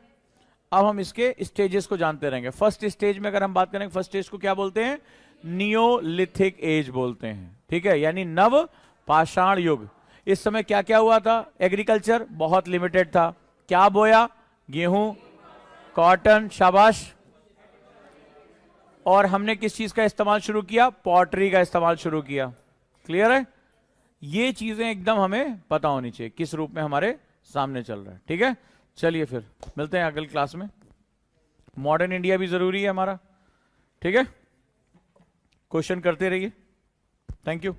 अब हम इसके स्टेजेस को जानते रहेंगे। फर्स्ट स्टेज में अगर हम बात करें, फर्स्ट स्टेज को क्या बोलते हैं? नियोलिथिक एज बोलते हैं, ठीक है, यानी नव पाषाण युग। इस समय क्या क्या हुआ था? एग्रीकल्चर बहुत लिमिटेड था। क्या बोया? गेहूं, कॉटन, शाबाश, और हमने किस चीज का इस्तेमाल शुरू किया? पॉटरी का इस्तेमाल शुरू किया। क्लियर है? ये चीजें एकदम हमें पता होनी चाहिए किस रूप में हमारे सामने चल रहा है। ठीक है, चलिए फिर मिलते हैं अगली क्लास में। मॉडर्न इंडिया भी जरूरी है हमारा। ठीक है, क्वेश्चन करते रहिए। Thank you.